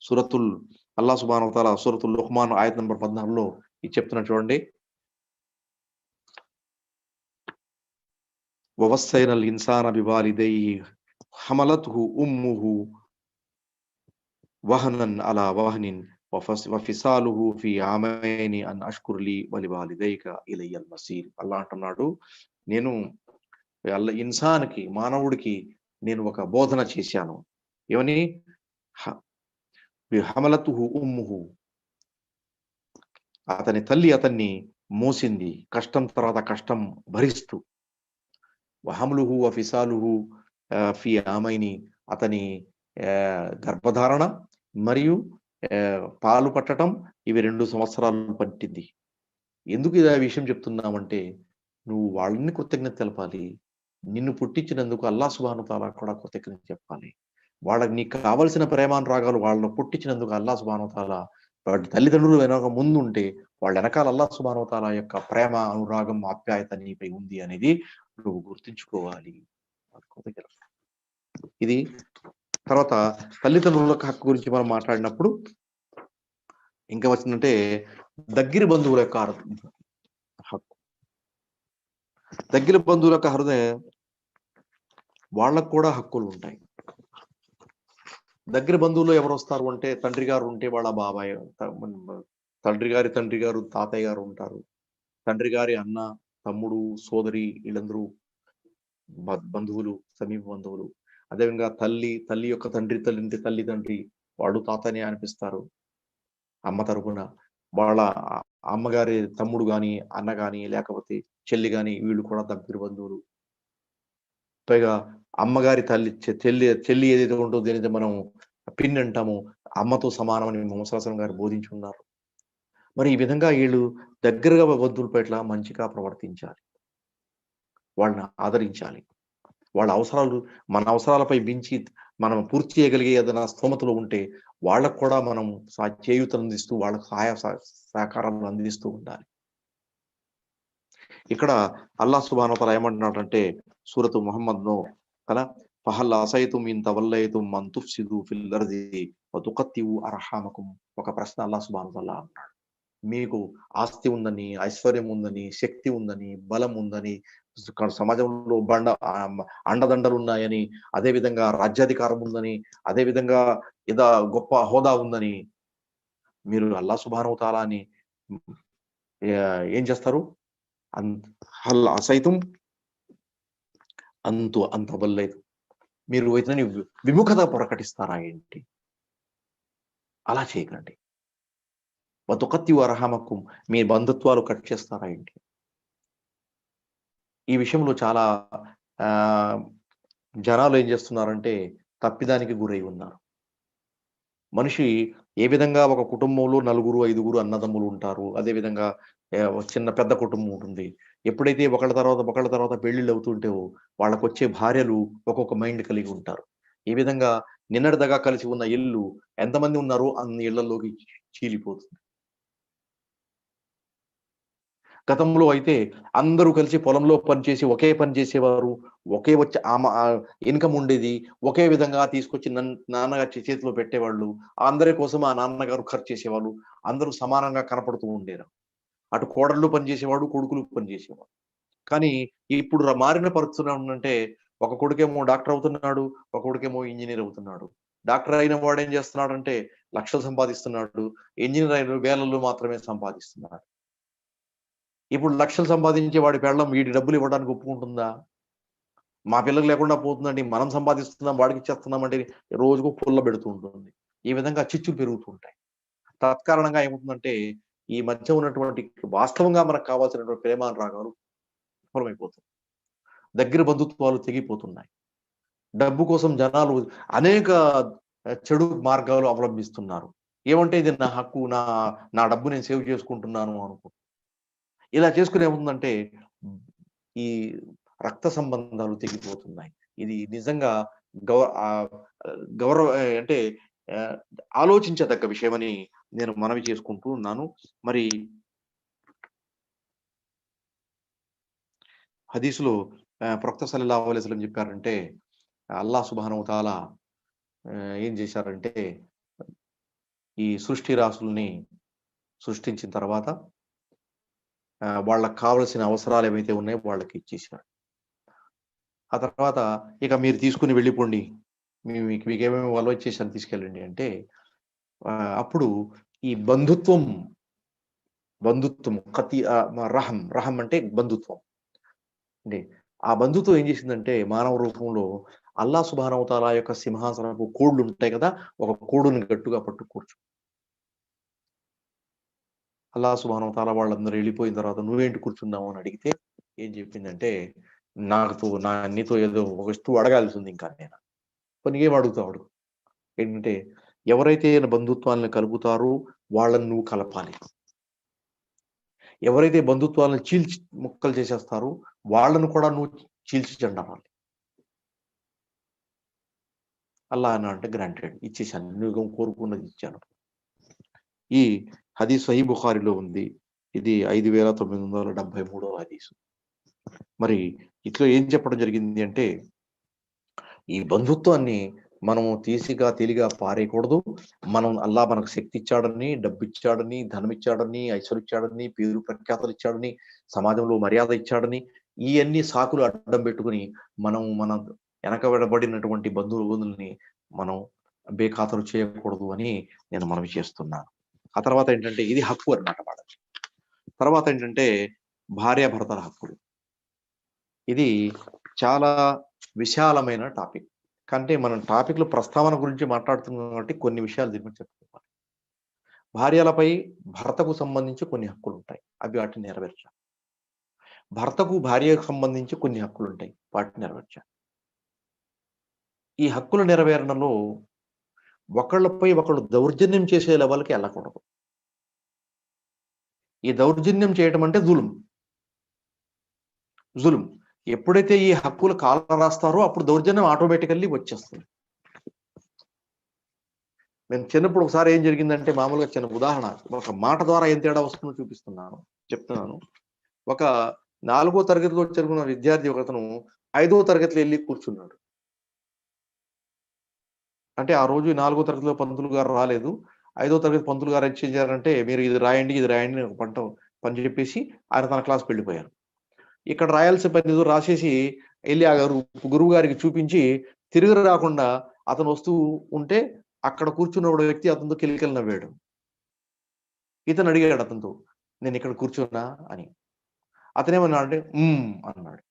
సూరతుల్ అల్లాహ్ సుబ్హానహు వ తఆలా సూరతుల్ లుఖ్మాన్ ఆయత్ నంబర్ 14లో ఇది చెప్తున్నా చూడండి. వవస్సైనల్ ఇన్సాన బివాలిదైహి హమలతుహు ఉమ్ముహు వహనన్ అలా వహనిన్ వఫిసాలుహు ఫీ ఆమైని అన్ అష్కుర్లీ వలివాలిదైక ఇలయ్యల్ మసీర్. అల్లాహ్ అంటున్నాడు, నేను ఇన్సాన్కి మానవుడికి నేను ఒక బోధన చేశాను. ఏమని? హమలతుహు ఉమ్ముహు, అతని తల్లి అతన్ని మోసింది కష్టం తర్వాత కష్టం భరిస్తూ. వహమ్లుహు వఫిసాలుహు ఫీ ఆమైని, అతని గర్భధారణ మరియు పాలు పట్టడం ఇవి 2 సంవత్సరాలు పట్టింది. ఎందుకు ఇది విషయం చెప్తున్నామంటే నువ్వు వాళ్ళని కృతజ్ఞత తెలపాలి, నిన్ను పుట్టించినందుకు అల్లాహ్ సుబ్హానహు వ తఆలా కూడా కృతజ్ఞత చెప్పాలి. వాళ్ళకి నీకు కావలసిన ప్రేమానురాగాలు వాళ్ళను పుట్టించినందుకు అల్లాహ్ సుబ్హానహు వ తఆలా, వాడి తల్లిదండ్రులు వెనక ముందు ఉంటే వాళ్ళ వెనకాల అల్లాహ్ సుబ్హానహు వ తఆలా యొక్క ప్రేమ అనురాగం ఆప్యాయత నీపై ఉంది అనేది నువ్వు గుర్తుంచుకోవాలి. ఇది తర్వాత తల్లిదండ్రుల హక్కు గురించి మనం మాట్లాడినప్పుడు ఇంకా వచ్చిందంటే దగ్గర బంధువుల యొక్క హక్కు. దగ్గర బంధువుల యొక్క వాళ్ళకు కూడా హక్కులు ఉంటాయి. దగ్గర బంధువులు ఎవరు వస్తారు అంటే తండ్రి గారు ఉంటే వాళ్ళ బాబాయ్, తండ్రి గారు తాతయ్య గారు ఉంటారు. తండ్రి గారి అన్న, తమ్ముడు, సోదరి, వీళ్ళందరూ బంధువులు, సమీప బంధువులు. అదేవిధంగా తల్లి యొక్క తండ్రి వాడు తాతని అనిపిస్తారు అమ్మ తరపున. వాళ్ళ అమ్మగారి తమ్ముడు గాని, అన్న గాని, లేకపోతే చెల్లి గాని, వీళ్ళు కూడా దగ్గర బంధువులు. పైగా అమ్మగారి చెల్లి ఏదైతే ఉంటుందో ఏదైతే మనం పిన్ అంటామో అమ్మతో సమానమని ముహమ్మద్ గారు బోధించున్నారు. మరి ఈ విధంగా వీళ్ళు దగ్గరగా బంధువుల పట్ల మంచిగా ప్రవర్తించాలి, వాళ్ళని ఆదరించాలి. వాళ్ళ అవసరాలు మన అవసరాలపై మించి మనం పూర్తి చేయగలిగే ఏదైనా స్తోమతలో ఉంటే వాళ్ళకు కూడా మనం చేయూతను అందిస్తూ వాళ్ళకు సహకారాలను అందిస్తూ ఉండాలి. ఇక్కడ అల్లాహ్ సుబ్హానహు వ తఆలా ఏమంటున్నాడంటే సూరతు ముహమ్మద్‌లో కదా, ఫహల్ అసైతుమ్ ఇన్ తవల్లైతుమ్ మన్ తుఫ్సిదు ఫిల్ అర్ది వ తుఖత్తిఉ అర్హామకుం. ఒక ప్రశ్న అల్లాహ్ సుబ్హానహు వ తఆలా అన్నాడు. మీకు ఆస్తి ఉందని, ఐశ్వర్యం ఉందని, శక్తి ఉందని, బలం ఉందని, సమాజంలో అండదండలు ఉన్నాయని, అదే విధంగా రాజ్యాధికారం ఉందని, అదే విధంగా గొప్ప హోదా ఉందని మీరు అల్లాహ్ సుబ్హానహు వ తఆలాని ఏం చేస్తారు? హల్ అసైతుం అంత వల్లైదు, మీరు ఇతని విముఖత ప్రకటిస్తారా ఏంటి? అలా చేయకండి. వతుకత్తి అర్హామకుం, మీ బంధుత్వాలు కట్ చేస్తారా ఏంటి? ఈ విషయంలో చాలా జనాలు ఏం చేస్తున్నారంటే తప్పిదానికి గురై ఉన్నారు. మనిషి ఏ విధంగా ఒక కుటుంబంలో 4, 5 అన్నదమ్ములు ఉంటారు. అదే విధంగా చిన్న పెద్ద కుటుంబం ఉంటుంది. ఎప్పుడైతే ఒకళ్ళ తర్వాత పెళ్లిళ్ళు అవుతుంటేవో వాళ్ళకొచ్చే భార్యలు ఒక్కొక్క మైండ్ కలిగి ఉంటారు. ఈ విధంగా నిన్నటిదాకా కలిసి ఉన్న ఇల్లు ఎంతమంది ఉన్నారో అన్ని ఇళ్లలోకి చీలిపోతుంది. గతంలో అయితే అందరూ కలిసి పొలంలో పనిచేసి ఒకే పని చేసేవారు. ఒకే ఇన్కమ్ ఉండేది. ఒకే విధంగా తీసుకొచ్చి నాన్నగారి చేతిలో పెట్టేవాళ్ళు. అందరి కోసం ఆ నాన్నగారు ఖర్చు చేసేవాళ్ళు. అందరూ సమానంగా కనపడుతూ ఉండేరు. అటు కోడళ్ళు పనిచేసేవాడు, కొడుకులు పనిచేసేవాడు. కానీ ఇప్పుడు మారిన పరిస్థితులు ఏంటంటే ఒక కొడుకేమో డాక్టర్ అవుతున్నాడు, ఒక కొడుకేమో ఇంజనీర్ అవుతున్నాడు. డాక్టర్ అయిన వాడు ఏం చేస్తున్నాడంటే లక్షలు సంపాదిస్తున్నాడు. ఇంజనీర్ అయిన వేలల్లో మాత్రమే సంపాదిస్తున్నాడు. ఇప్పుడు లక్షలు సంపాదించే వాడి పెళ్ళం వీడి డబ్బులు ఇవ్వడానికి ఒప్పుకుంటుందా? మా పిల్లలకు లేకుండా పోతుందండి, మనం సంపాదిస్తున్నాం వాడికి ఇచ్చేస్తున్నాం అంటే రోజుకు పుల్ల పెడుతూ ఉంటుంది. ఈ విధంగా చిచ్చులు పెరుగుతూ ఉంటాయి. తత్కారణంగా ఏమవుతుందంటే ఈ మధ్య ఉన్నటువంటి వాస్తవంగా మనకు కావాల్సినటువంటి ప్రేమానురాగాలు విఫలమైపోతుంది. దగ్గర బంధుత్వాలు తెగిపోతున్నాయి. డబ్బు కోసం జనాలు అనేక చెడు మార్గాలు అవలంబిస్తున్నారు. ఏమంటే ఇది నా హక్కు, నా డబ్బు నేను సేవ్ చేసుకుంటున్నాను అనుకో. ఇలా చేసుకుని ఏముందంటే ఈ రక్త సంబంధాలు తెగిపోతున్నాయి. ఇది నిజంగా గౌరవ అంటే ఆలోచించదగ్గ విషయమని నేను మనవి చేసుకుంటూ ఉన్నాను. మరి హదీసులో ప్రవక్త సల్లల్లాహు అలైహి వసల్లం చెప్పారంటే అల్లాహ్ సుబ్హానహు వ తఆలా ఏం చేశారంటే ఈ సృష్టి రాసుల్ని సృష్టించిన తర్వాత వాళ్ళకి కావలసిన అవసరాలు ఏవైతే ఉన్నాయో వాళ్ళకి ఇచ్చేసారు. ఆ తర్వాత ఇక మీరు తీసుకుని వెళ్ళిపోండి, మీకేమేమి వలవ ఇచ్చేసాను తీసుకెళ్ళండి అంటే అప్పుడు ఈ బంధుత్వం రహం అంటే బంధుత్వం అంటే ఆ బంధుత్వం ఏం చేసిందంటే మానవ రూపంలో అల్లాహ్ సుబ్హానహు వ తఆలా యొక్క సింహాసనపు కోళ్లు ఉంటాయి కదా, ఒక కోడుని గట్టుగా పట్టు కూర్చో. అల్లాహ్ సుబ్హానహు వ తఆలా వాళ్ళందరూ వెళ్ళిపోయిన తర్వాత నువ్వేంటి కూర్చున్నావు అని అడిగితే ఏం చెప్పిందంటే నీతో ఏదో ఒక వస్తువు అడగాల్సి ఉంది. ఇంకా నేను నీకేం అడుగుతావు? ఏంటంటే ఎవరైతే బంధుత్వాలను కలుపుతారో వాళ్ళని నువ్వు కలపాలి. ఎవరైతే బంధుత్వాలను చీల్చి ముక్కలు చేసేస్తారో వాళ్ళను కూడా నువ్వు చీల్చి చెండాలి. అల్లా అంటే గ్రాంటెడ్, ఇచ్చేసాను, నువ్వు కోరుకున్నది ఇచ్చాను. ఈ హదీస్ సహీ బుఖారిలో ఉంది. ఇది 5973వ హదీసు. మరి ఇట్లా ఏం చెప్పడం జరిగింది అంటే ఈ బంధుత్వాన్ని మనము తేలిగా పారేయకూడదు. మనం అల్లా మనకు శక్తి ఇచ్చాడని, డబ్బు ఇచ్చాడని, ధనం ఇచ్చాడని, ఐశ్వర్యం ఇచ్చాడని, పేరు ప్రఖ్యాతలు ఇచ్చాడని, సమాజంలో మర్యాద ఇచ్చాడని, ఇవన్నీ సాకులు అడ్డం పెట్టుకుని మన వెనకబడబడినటువంటి బంధువులని మనం బేఖాతరు చేయకూడదు అని నేను మనవి చేస్తున్నాను. ఆ తర్వాత ఏంటంటే ఇది హక్కు అన్నమాట వాళ్ళకి. తర్వాత ఏంటంటే భార్యాభర్తల హక్కులు. ఇది చాలా విశాలమైన టాపిక్. కంటే మనం టాపిక్లు ప్రస్తావన గురించి మాట్లాడుతున్నాం కాబట్టి కొన్ని విషయాలు దీని గురించి చెప్పుకోవాలి. భార్యలపై భర్తకు సంబంధించి కొన్ని హక్కులు ఉంటాయి, అవి వాటిని నెరవేర్చాలి. భర్తకు భార్యకు సంబంధించి కొన్ని హక్కులు ఉంటాయి, వాటిని నెరవేర్చాలి. ఈ హక్కుల నెరవేరణలో ఒకళ్ళపై ఒకళ్ళు దౌర్జన్యం చేసే లెవెల్కి వెళ్ళకూడదు. ఈ దౌర్జన్యం చేయటం అంటే జులుం. ఎప్పుడైతే ఈ హక్కులు కాల రాస్తారో అప్పుడు దౌర్జన్యం ఆటోమేటికల్లీ వచ్చేస్తుంది. నేను చిన్నప్పుడు ఒకసారి ఏం జరిగిందంటే, మామూలుగా చిన్న ఉదాహరణ, ఒక మాట ద్వారా ఏం తేడా వస్తుందో చెప్తున్నాను. ఒక 4వ తరగతిలో చదువుకున్న విద్యార్థి ఒకతను 5వ తరగతిలో వెళ్ళి కూర్చున్నాడు. అంటే ఆ రోజు 4వ తరగతిలో పంతులు గారు రాలేదు. 5వ తరగతి పంతులు గారు ఏం చేశారంటే, మీరు ఇది రాయండి ఒక పని చెప్పేసి ఆయన తన క్లాస్కి వెళ్ళిపోయారు. ఇక్కడ రాయాల్సిన పని ఏదో రాసేసి వెళ్ళి ఆ గురువు గారికి చూపించి తిరిగి రాకుండా అతను వస్తూ ఉంటే అక్కడ కూర్చున్న వ్యక్తి అతనితో కిలికలు నవ్వాడు. ఇతను అడిగాడు అతనితో, నేను ఇక్కడ కూర్చున్నా అని. అతనేమన్నాడు అంటే అన్నాడు.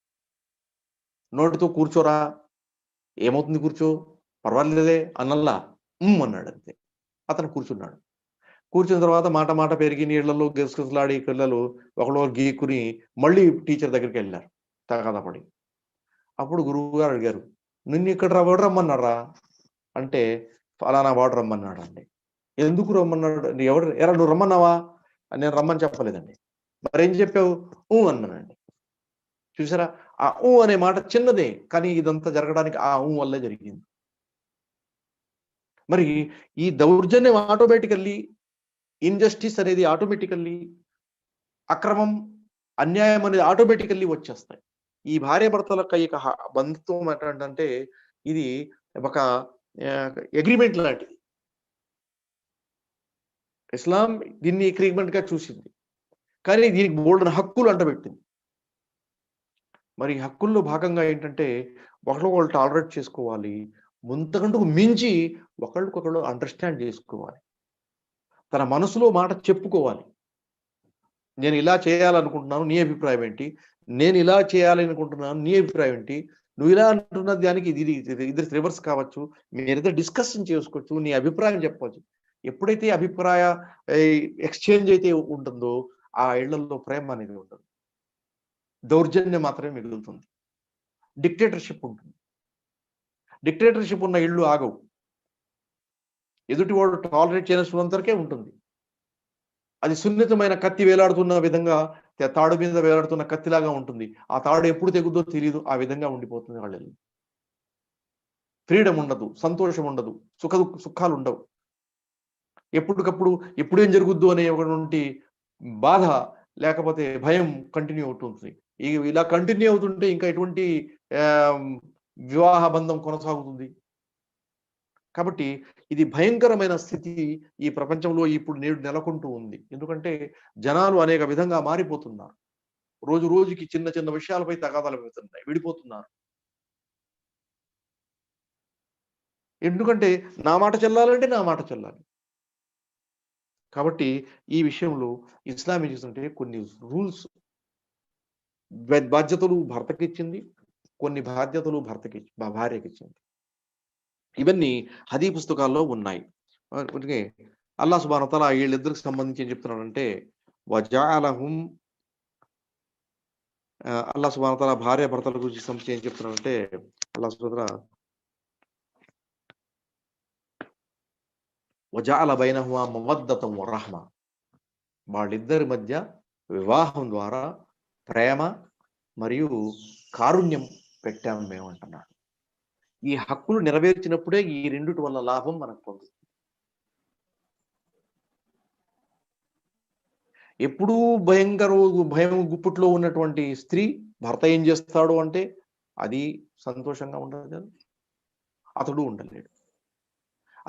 నోటితో కూర్చోరా, ఏమవుతుంది కూర్చో, పర్వాలేదే అన్నల్లా అన్నాడు అంతే. అతను కూర్చున్నాడు. కూర్చున్న తర్వాత మాట పెరిగి నీళ్లలో గెసులాడి పిల్లలు ఒకళ్ళు గీక్కుని మళ్ళీ టీచర్ దగ్గరికి వెళ్ళారు తగాదపడి. అప్పుడు గురువు గారు అడిగారు, నిన్ను ఇక్కడ వాడు రమ్మన్నారా అంటే, ఫలానా వాడు రమ్మన్నాడు అండి. ఎందుకు రమ్మన్నాడు? ఎరా నువ్వు రమ్మన్నావా? నేను రమ్మని చెప్పలేదండి. మరేం చెప్పావు? అన్నానండి. చూసారా, ఆ అనే మాట చిన్నదే, కానీ ఇదంతా జరగడానికి ఆ వల్లే జరిగింది. మరి ఈ దౌర్జన్యం ఆటోమేటికల్లీ, ఇన్జస్టిస్ అనేది ఆటోమేటికల్లీ, అక్రమం అన్యాయం అనేది ఆటోమేటికల్లీ వచ్చేస్తాయి. ఈ భార్యాభర్తల బంధుత్వం ఏంటంటే ఇది ఒక అగ్రిమెంట్ లాంటిది. ఇస్లాం దీన్ని అగ్రిమెంట్ గా చూసింది, కానీ దీనికి బోల్డెన్ హక్కులు అంటబెట్టింది. మరి హక్కుల్లో భాగంగా ఏంటంటే ఒకళ్ళు టాలరేట్ చేసుకోవాలి, ముంతకంటూ మించి ఒకళ్ళకొకళ్ళు అండర్స్టాండ్ చేసుకోవాలి, తన మనసులో మాట చెప్పుకోవాలి. నేను ఇలా చేయాలనుకుంటున్నాను, నీ అభిప్రాయం ఏంటి? నేను ఇలా చేయాలనుకుంటున్నాను, నీ అభిప్రాయం ఏంటి? నువ్వు ఇలా అంటున్న దానికి ఇది రివర్స్ కావచ్చు, మీరిద్దరు డిస్కషన్ చేసుకోవచ్చు, నీ అభిప్రాయం చెప్పవచ్చు. ఎప్పుడైతే అభిప్రాయ ఎక్స్చేంజ్ అయితే ఉంటుందో ఆ ఇళ్లలో ప్రేమ అనేది ఉండదు, దౌర్జన్యం మాత్రమే మిగులుతుంది, డిక్టేటర్షిప్ ఉంటుంది. డిక్టేటర్షిప్ ఉన్న ఇళ్ళు ఆగవు, ఎదుటి వాడు టాలరేట్ చేయనంతవరకే ఉంటుంది. అది సున్నితమైన కత్తి వేలాడుతున్న విధంగా, తాడు మీద వేలాడుతున్న కత్తిలాగా ఉంటుంది. ఆ తాడు ఎప్పుడు తెగుద్దో తెలియదు, ఆ విధంగా ఉండిపోతుంది వాళ్ళని. ఫ్రీడమ్ ఉండదు, సంతోషం ఉండదు, సుఖాలు ఉండవు. ఎప్పటికప్పుడు ఎప్పుడేం జరుగుద్దు అనే ఒకటి బాధ లేకపోతే భయం కంటిన్యూ అవుతుంది. ఇలా కంటిన్యూ అవుతుంటే ఇంకా ఎటువంటి వివాహ బంధం కొనసాగుతుంది? కాబట్టి ఇది భయంకరమైన స్థితి ఈ ప్రపంచంలో ఇప్పుడు నేడు నెలకొంటూ ఉంది. ఎందుకంటే జనాలు అనేక విధంగా మారిపోతున్నారు. రోజు రోజుకి చిన్న చిన్న విషయాలపై తగాదాలు పెడుతున్నాయి, విడిపోతున్నారు. ఎందుకంటే నా మాట చెల్లాలంటే నా మాట చెల్లాలి. కాబట్టి ఈ విషయంలో ఇస్లాం ఏం చేస్తుంటే కొన్ని రూల్స్, బాధ్యతలు భర్తకి ఇచ్చింది, కొన్ని బాధ్యతలు భార్యకి ఇచ్చింది. ఇవన్నీ హదీస్ పుస్తకాల్లో ఉన్నాయి. అల్లాహ్ సుబ్హానహు వ తఆలా వీళ్ళిద్దరికి సంబంధించి ఏం చెప్తున్నాడంటే, వజఅలహుం, అల్లాహ్ సుబ్హానహు వ తఆలా భార్య భర్తల గురించి సంబంధించి ఏం చెప్తున్నాడంటే, అల్లాహ్ సుబ్హానహు వ తఆలా వజఅల బైనహుమా మవద్దతం వరహ్మ, వాళ్ళిద్దరి మధ్య వివాహం ద్వారా ప్రేమ మరియు కారుణ్యం పెట్టాము మేము అంటున్నాడు. ఈ హక్కులు నెరవేర్చినప్పుడే ఈ రెండిటి వల్ల లాభం మనకు పొందుతుంది. ఎప్పుడూ భయం గుప్పుట్లో ఉన్నటువంటి స్త్రీ భర్త ఏం చేస్తాడు అంటే అది సంతోషంగా ఉండదు కదా, అతడు ఉండలేడు.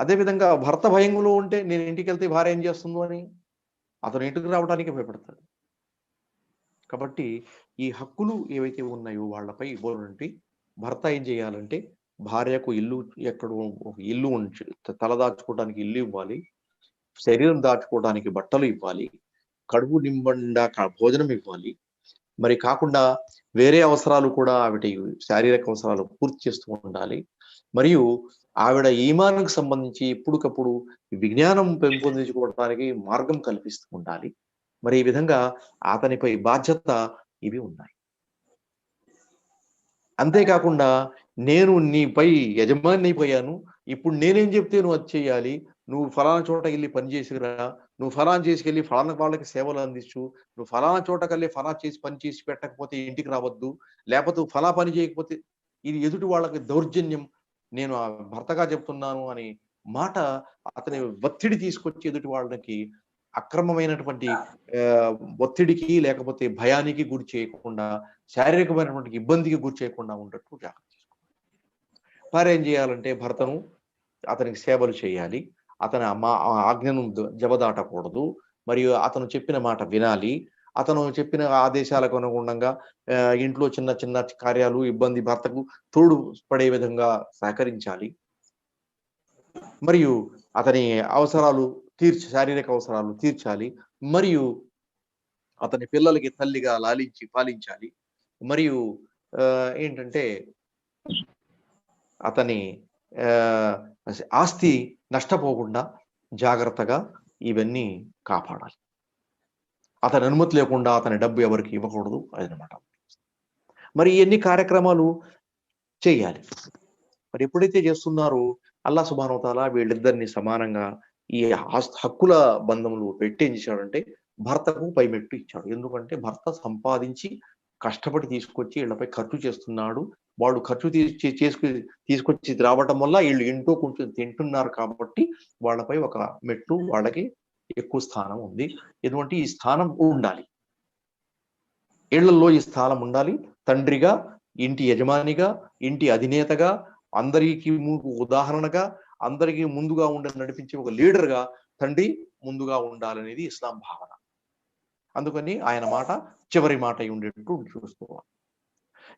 అదేవిధంగా భర్త భయంలో ఉంటే నేను ఇంటికి వెళ్తే భార్య ఏం చేస్తుందో అని అతను ఇంటికి రావడానికి భయపడతాడు. కాబట్టి ఈ హక్కులు ఏవైతే ఉన్నాయో వాళ్ళపై ఇవ్వాలంటే భర్త ఏం చేయాలంటే భార్యకు ఇల్లు ఎక్కడో ఒక ఇల్లు ఉంచి తల దాచుకోవడానికి ఇల్లు ఇవ్వాలి, శరీరం దాచుకోవడానికి బట్టలు ఇవ్వాలి, కడుపు నింబండా భోజనం ఇవ్వాలి. మరి కాకుండా వేరే అవసరాలు కూడా ఆవిడ శారీరక అవసరాలు పూర్తి చేస్తూ ఉండాలి. మరియు ఆవిడ ఈమాన్కు సంబంధించి ఎప్పటికప్పుడు విజ్ఞానం పెంపొందించుకోవడానికి మార్గం కల్పిస్తూ ఉండాలి. మరి ఈ విధంగా అతనిపై బాధ్యత ఇవి ఉన్నాయి. అంతేకాకుండా నేను నీపై యజమాని అయిపోయాను, ఇప్పుడు నేనేం చెప్తే నువ్వు అది చేయాలి, నువ్వు ఫలానా చోట వెళ్ళి పని చేసుకురా, నువ్వు ఫలానా చేసుకెళ్ళి ఫలానా వాళ్ళకి సేవలు అందించు, నువ్వు ఫలానా చోటకెళ్ళి ఫలా చేసి పని చేసి పెట్టకపోతే ఇంటికి రావద్దు, లేకపోతే ఫలా పని చేయకపోతే ఇది ఎదుటి వాళ్ళకి దౌర్జన్యం, నేను ఆ భర్తగా చెప్తున్నాను అని మాట అతని ఒత్తిడి తీసుకొచ్చి ఎదుటి వాళ్ళకి అక్రమమైనటువంటి ఒత్తిడికి లేకపోతే భయానికి గురి చేయకుండా, శారీరకమైనటువంటి ఇబ్బందికి గురి చేయకుండా ఉండట్టు జాగ్రత్త తీసుకోవాలి. భార్య ఏం చేయాలంటే భర్తను అతనికి సేవలు చేయాలి, అతని ఆజ్ఞను జబదాటకూడదు, మరియు అతను చెప్పిన మాట వినాలి, అతను చెప్పిన ఆదేశాలకు అనుగుణంగా ఇంట్లో చిన్న చిన్న కార్యాలు ఇబ్బంది భర్తకు తోడు పడే విధంగా సహకరించాలి. మరియు అతని అవసరాలు శారీరక అవసరాలు తీర్చాలి. మరియు అతని పిల్లలకి తల్లిగా లాలించి పాలించాలి. మరియు ఏంటంటే అతని ఆస్తి నష్టపోకుండా జాగ్రత్తగా ఇవన్నీ కాపాడాలి. అతని అనుమతి లేకుండా అతని డబ్బు ఎవరికి ఇవ్వకూడదు అదనమాట. మరి ఎన్ని కార్యక్రమాలు చేయాలి. మరి ఎప్పుడైతే చేస్తున్నారో అల్లాహ్ సుబ్హానహు వ తఆలా వీళ్ళిద్దరిని సమానంగా ఈ హక్కుల బంధములు పెట్టి ఏం చేశాడంటే భర్తకు పైమెట్టు ఇచ్చాడు. ఎందుకంటే భర్త సంపాదించి కష్టపడి తీసుకొచ్చి వీళ్ళపై ఖర్చు చేస్తున్నాడు. వాడు ఖర్చు తీసుకొచ్చి రావటం వల్ల వీళ్ళు ఇంట్లో కొంచెం తింటున్నారు కాబట్టి వాళ్ళపై ఒక మెట్టు వాళ్ళకి ఎక్కువ స్థానం ఉంది. ఎందుకంటే ఈ స్థానం ఉండాలి, ఇళ్లలో ఈ స్థానం ఉండాలి. తండ్రిగా, ఇంటి యజమానిగా, ఇంటి అధినేతగా, అందరికీ ఉదాహరణగా, అందరికీ ముందుగా నడిపించే ఒక లీడర్గా తండ్రి ముందుగా ఉండాలనేది ఇస్లాం భావన. అందుకని ఆయన మాట చివరి మాట ఉండేటట్టు చూసుకోవాలి.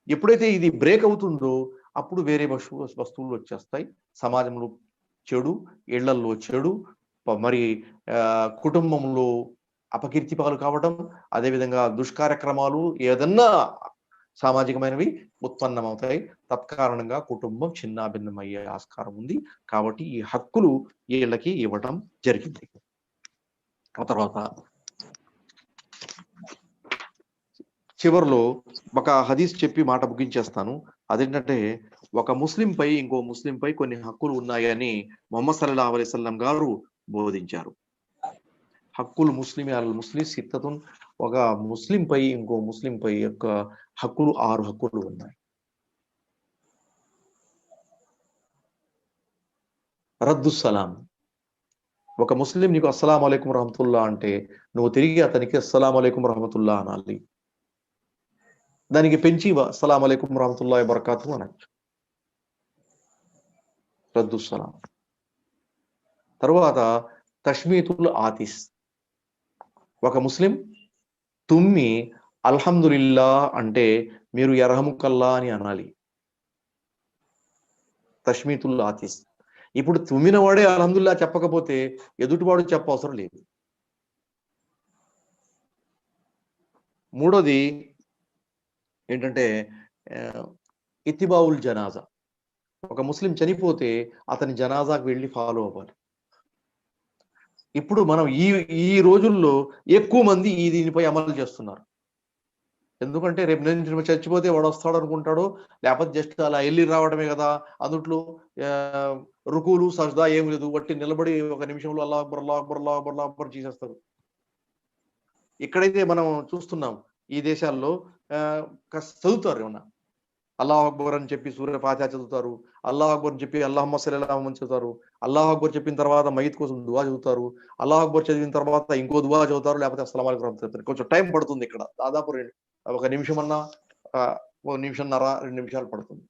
ఎప్పుడైతే ఇది బ్రేక్ అవుతుందో అప్పుడు వేరే వస్తువులు వచ్చేస్తాయి. సమాజంలో చెడు, ఇళ్లల్లో చెడు, మరి కుటుంబంలో అపకీర్తి పాలు కావడం, అదేవిధంగా దుష్కార్యక్రమాలు ఏదన్నా సామాజికమైనవి ఉత్పన్నమవుతాయి. తత్కారణంగా కుటుంబం చిన్నాభిన్నమయ్యే ఆస్కారం ఉంది. కాబట్టి ఈ హక్కులు వీళ్ళకి ఇవ్వడం జరిగింది. ఆ తర్వాత చివరిలో ఒక హదీస్ చెప్పి మాట ముగించేస్తాను. అదేంటంటే ఒక ముస్లింపై ఇంకో ముస్లింపై కొన్ని హక్కులు ఉన్నాయని ముహమ్మద్ సల్లల్లాహు అలైహి వసల్లం గారు బోధించారు. హక్కులు ముస్లిం అల్ ముస్లిం సిత్తతున్, ఒక ముస్లింపై ఇంకో ముస్లింపై యొక్క హక్కులు 6 హక్కులు ఉన్నాయి. రద్దు సలాం, ఒక ముస్లిం నీకు అస్సలాము అలైకుం రహమతుల్లా అంటే నువ్వు తిరిగి అతనికి అస్సలాము అలైకుం రహమతుల్లా అనాలి. దానికి పెంచి అస్సలాము అలైకుం రహమతుల్లాహి బరకాతు అనొచ్చు. రద్దు సలాం. తర్వాత తష్మీతుల్ ఆతిస్, ఒక ముస్లిం తుమ్మి అల్హమ్దులిల్లా అంటే మీరు యర్హముకల్లా అని అనాలి. తష్మీతుల్ ఆతిస్. ఇప్పుడు తుమ్మిన వాడే అల్హమ్దులిల్లా చెప్పకపోతే ఎదుటివాడు చెప్పవసరం లేదు. మూడోది ఏంటంటే ఇతిబావుల్ జనాజా, ఒక ముస్లిం చనిపోతే అతని జనాజాకు వెళ్ళి ఫాలో అవ్వాలి. ఇప్పుడు మనం ఈ రోజుల్లో ఎక్కువ మంది దీనిపై అమలు చేస్తున్నారు. ఎందుకంటే రేపు నేను చచ్చిపోతే వాడు వస్తాడు అనుకుంటాడు, లేకపోతే జస్ట్ అలా వెళ్ళి రావడమే కదా, అందుట్లో రుకులు సజ్దా ఏం లేదు, వట్టి నిలబడి ఒక నిమిషంలో అల్లాహ్ అక్బర్ అల్లాహ్ అక్బర్ అల్లాహ్ అక్బర్ అల్లాహ్ అక్బర్ చేసేస్తారు. ఇక్కడైతే మనం చూస్తున్నాం ఈ దేశాల్లో చదువుతారు, ఏమన్నా అల్లాహ్ అక్బర్ అని చెప్పి సూర్య ఫాతిహా చదువుతారు, అల్లాహ్ అక్బర్ అని చెప్పి అల్లాహుమ్మా సల్లల్లాహు అలైహి వసల్లం చదువుతారు, అల్లాహ్ అక్బర్ చెప్పిన తర్వాత మయ్యిత్ కోసం దువా చదువుతారు, అల్లాహ్ అక్బర్ చదివిన తర్వాత ఇంకో దువా చదువుతారు, లేకపోతే అస్సలాము అలైకుం చెప్తారు. కొంచెం టైం పడుతుంది ఇక్కడ, దాదాపు ఒక నిమిషమన్నా 1 నిమిషంన్నర 2 నిమిషాలు పడుతుంది.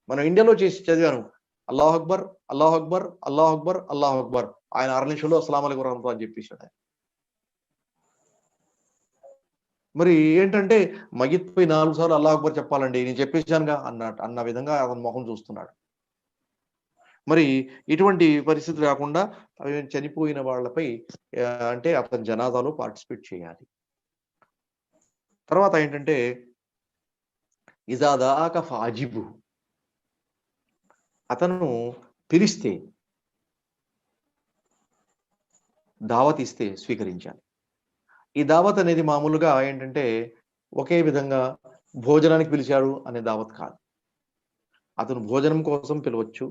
మనం ఇండియాలో చేసి చదివాను, అల్లాహ్ అక్బర్, అల్లాహ్ అక్బర్, అల్లాహ్ అక్బర్, అల్లాహ్ అక్బర్. ఆయన 6 నిమిషాలు అస్సలాము అలైకుం వరహమతుల్లాహ్ అని చెప్పేశాడు. మరి ఏంటంటే మగిత్పోయి 4 సార్లు అల్లాహ్ అక్బర్ చెప్పాలండి, నేను చెప్పేశానుగా అన్న విధంగా అతని ముఖం చూస్తున్నాడు. మరి ఇటువంటి పరిస్థితి రాకుండా చనిపోయిన వాళ్ళపై అంటే అతని జనాజాలో పార్టిసిపేట్ చేయాలి. తర్వాత ఏంటంటే ఇజా దాక ఫాజిబు, అతను పిలిస్తే దావత్ ఇస్తే స్వీకరించాలి. ఈ దావత్ అనేది మామూలుగా ఏంటంటే ఒకే విధంగా భోజనానికి పిలిచాడు అనే దావత్ కాదు. అతను భోజనం కోసం పిలవచ్చు,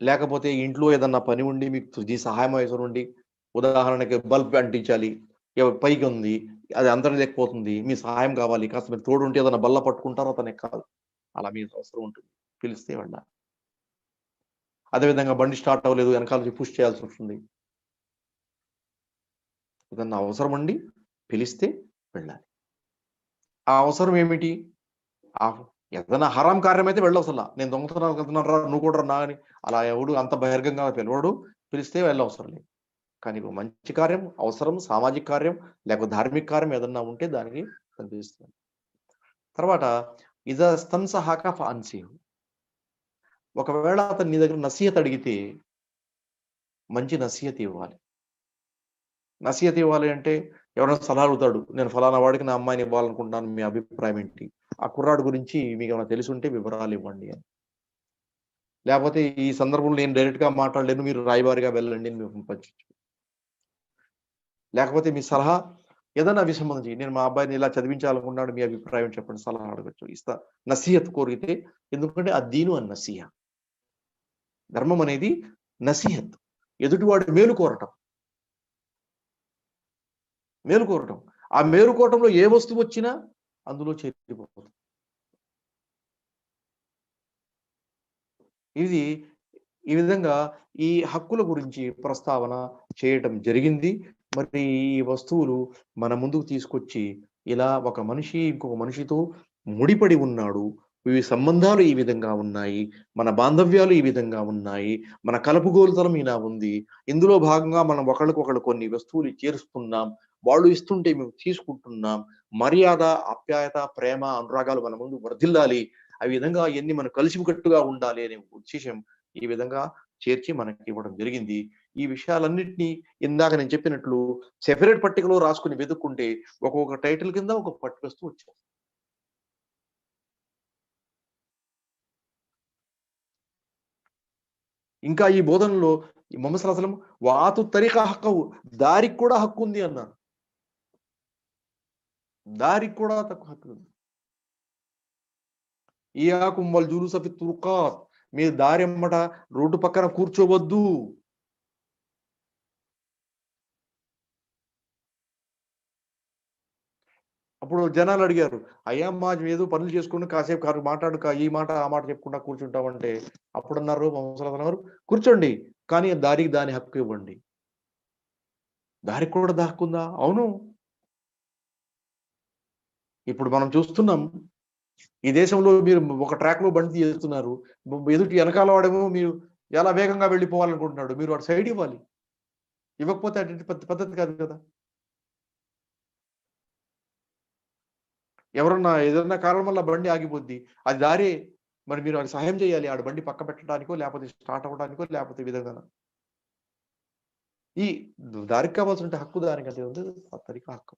లేకపోతే ఇంట్లో ఏదన్నా పని ఉండి మీకు ఈ సహాయం అవసరం ఉండి, ఉదాహరణకి బల్బ్ అంటించాలి, పైకి ఉంది, అది అంతలేకపోతుంది, మీ సహాయం కావాలి, కాస్త మీరు తోడు ఉంటే ఏదైనా బల్ల పట్టుకుంటారో అతనికి కాదు, అలా మీ అవసరం ఉంటుంది, పిలిస్తే వెళ్ళాలి. అదేవిధంగా బండి స్టార్ట్ అవ్వలేదు, వెనకాల నుంచి పుష్ చేయాల్సి వస్తుంది, ఏదన్నా అవసరం ఉండి పిలిస్తే వెళ్ళాలి. ఆ అవసరం ఏమిటి? ఏదైనా హరాం కార్యం అయితే వెళ్ళవసలా, నేను దొంగతనాలు వెళ్తున్నాను రా నువ్వు కూడా నా అని అలా ఎవడు అంత బహిర్గంగా పిలవడు, పిలిస్తే వెళ్ళవసరం లేదు. కానీ మంచి కార్యం, అవసరం, సామాజిక కార్యం లేకపోతే ధార్మిక కార్యం ఏదన్నా ఉంటే దానికి కనిపిస్తుంది. తర్వాత ఇజా స్తన్సహాక ఫాన్సిహు, ఒకవేళ అతను నీ దగ్గర నసీహత్ అడిగితే మంచి నసీహత్ ఇవ్వాలి. నసీహత్ ఇవ్వాలి అంటే ఎవరైనా సలహా అడుగుతాడు, నేను ఫలానా వాడికి నా అమ్మాయిని ఇవ్వాలనుకుంటున్నాను, మీ అభిప్రాయం ఏంటి, ఆ కుర్రాడు గురించి మీకు ఏమైనా తెలిసి ఉంటే వివరాలు ఇవ్వండి అని. లేకపోతే ఈ సందర్భంలో నేను డైరెక్ట్ గా మాట్లాడలేను, మీరు రాయబారిగా వెళ్ళండి అని మేము పంపించు. లేకపోతే మీ సలహా ఏదైనా విషయం సంబంధించి, నేను మా అబ్బాయిని ఇలా చదివించాలనుకున్నాడు, మీ అభిప్రాయం చెప్పండి, సలహా అడగచ్చు, ఇస్తా. నసీహత్ కోరితే, ఎందుకంటే అద్దీను అన్ నసీహ, ధర్మం అనేది నసీహత్, ఎదుటివాడు మేలు కోరటం. ఆ మేలు కోరటంలో ఏ వస్తువు వచ్చినా అందులో చేరిపోతుంది. ఇది ఈ విధంగా ఈ హక్కుల గురించి ప్రస్తావన చేయటం జరిగింది. మరి ఈ వస్తువులు మన ముందుకు తీసుకొచ్చి ఇలా ఒక మనిషి ఇంకొక మనిషితో ముడిపడి ఉన్నాడు, ఈ సంబంధాలు ఈ విధంగా ఉన్నాయి, మన బాంధవ్యాలు ఈ విధంగా ఉన్నాయి, మన కలుపుగోలుతనం ఇలా ఉంది, ఇందులో భాగంగా మనం ఒకళ్ళకొకళ్ళు కొన్ని వస్తువులు చేరుస్తున్నాం, వాళ్ళు ఇస్తుంటే మేము తీసుకుంటున్నాం, మర్యాద, ఆప్యాయత, ప్రేమ, అనురాగాలు మన ముందు వర్ధిల్లాలి, ఆ విధంగా ఎన్ని మనం కలిసికట్టుగా ఉండాలి అనే ఉద్దేశం ఈ విధంగా చేర్చి మనకి ఇవ్వడం జరిగింది. ఈ విషయాలన్నింటినీ ఇందాక నేను చెప్పినట్లు సెపరేట్ పట్టికలో రాసుకుని వెతుక్కుంటే ఒక్కొక్క టైటిల్ కింద ఒక పట్టుకొస్తూ వచ్చాం. ఇంకా ఈ బోధనలో ముహమ్మద్ సల్లల్లాహు అలైహి వసల్లం వాతు తరీకా హక్కు, దారికి కూడా హక్కు ఉంది అన్నారు. దారికి కూడా తక్కువ హక్కు ఉంది. ఇయాకుం వల్ జులూస ఫి తురుకాత్, మీరు దారి ఎమ్మట రోడ్డు పక్కన కూర్చోవద్దు. అప్పుడు జనాలు అడిగారు, అయ్యా మా ఏదో పనులు చేసుకుని కాసేపు కారు మాట్లాడు, ఈ మాట ఆ మాట చెప్పుకుంటా కూర్చుంటామంటే, అప్పుడు అన్నారు ముహమ్మద్ సల్లల్లాహు అలైహి వసల్లం, కూర్చోండి కానీ దారికి దాని హక్కు ఇవ్వండి. దారికి కూడా హక్కుందా? అవును. ఇప్పుడు మనం చూస్తున్నాం, ఈ దేశంలో మీరు ఒక ట్రాక్ లో బండి చేస్తున్నారు, ఎదుటి వెనకాల వాడేమో మీరు ఎలా వేగంగా వెళ్ళిపోవాలనుకుంటున్నాడు, మీరు వాడు సైడ్ ఇవ్వాలి, ఇవ్వకపోతే అటు పద్ధతి కాదు కదా. ఎవరన్నా ఏదన్నా కారణం వల్ల బండి ఆగిపోద్ది, అది దారే, మరి మీరు వాడికి సహాయం చేయాలి, ఆడ బండి పక్క పెట్టడానికో లేకపోతే స్టార్ట్ అవ్వడానికో లేకపోతే ఈ విధంగా. ఈ దారికి కావాల్సిన హక్కు దానికి అంటే ఉంది, తరికా హక్కు.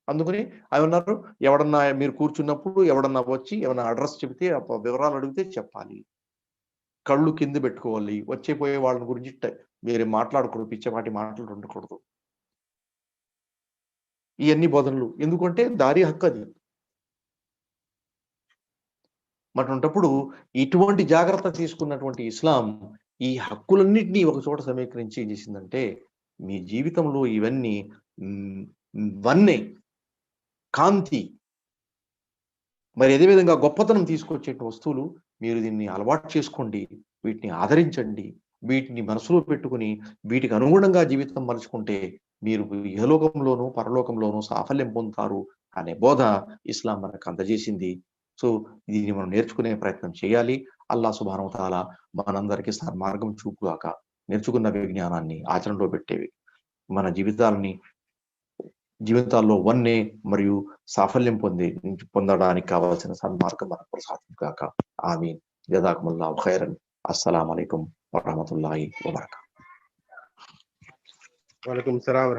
అందుకని అవి ఉన్నారు, ఎవడన్నా మీరు కూర్చున్నప్పుడు ఎవడన్నా వచ్చి ఏమన్నా అడ్రస్ చెబితే వివరాలు అడిగితే చెప్పాలి, కళ్ళు కింద పెట్టుకోవాలి, వచ్చే పోయే వాళ్ళ గురించి మీరు మాట్లాడకూడదు, పిచ్చపాటి మాటలు ఉండకూడదు. ఇవన్నీ బోధనలు ఎందుకంటే దారి హక్కు అది. అటువంటప్పుడు ఇటువంటి జాగ్రత్త తీసుకున్నటువంటి ఇస్లాం ఈ హక్కులన్నింటినీ ఒక చోట సమీకరించి ఏం చేసిందంటే, మీ జీవితంలో ఇవన్నీ వన్నే కాంతి, మరి అదేవిధంగా గొప్పతనం తీసుకొచ్చే వస్తువులు, మీరు దీన్ని అలవాటు చేసుకోండి, వీటిని ఆదరించండి, వీటిని మనసులో పెట్టుకుని వీటికి అనుగుణంగా జీవితం మలుచుకుంటే మీరు ఇహలోకంలోనూ పరలోకంలోనూ సాఫల్యం పొందుతారు అనే బోధ ఇస్లాం మనకు అందజేసింది. సో దీన్ని మనం నేర్చుకునే ప్రయత్నం చేయాలి. అల్లా సుబ్హానహు వ తఆలా మనందరికీ సన్మార్గం చూపుగాక. నేర్చుకున్న విజ్ఞానాన్ని ఆచరణలో పెట్టేవి మన జీవితాల్లో వన్నే మరియు సాఫల్యం పొందడానికి కావాల్సిన సన్మార్గం మనకు ప్రసాదించుగాక. ఆమీన్. జజాకుముల్లాహు ఖైరన్. అస్సలాము అలైకుం వరహ్మతుల్లాహి వబరకాతుహు. వాలేకుం సలాం.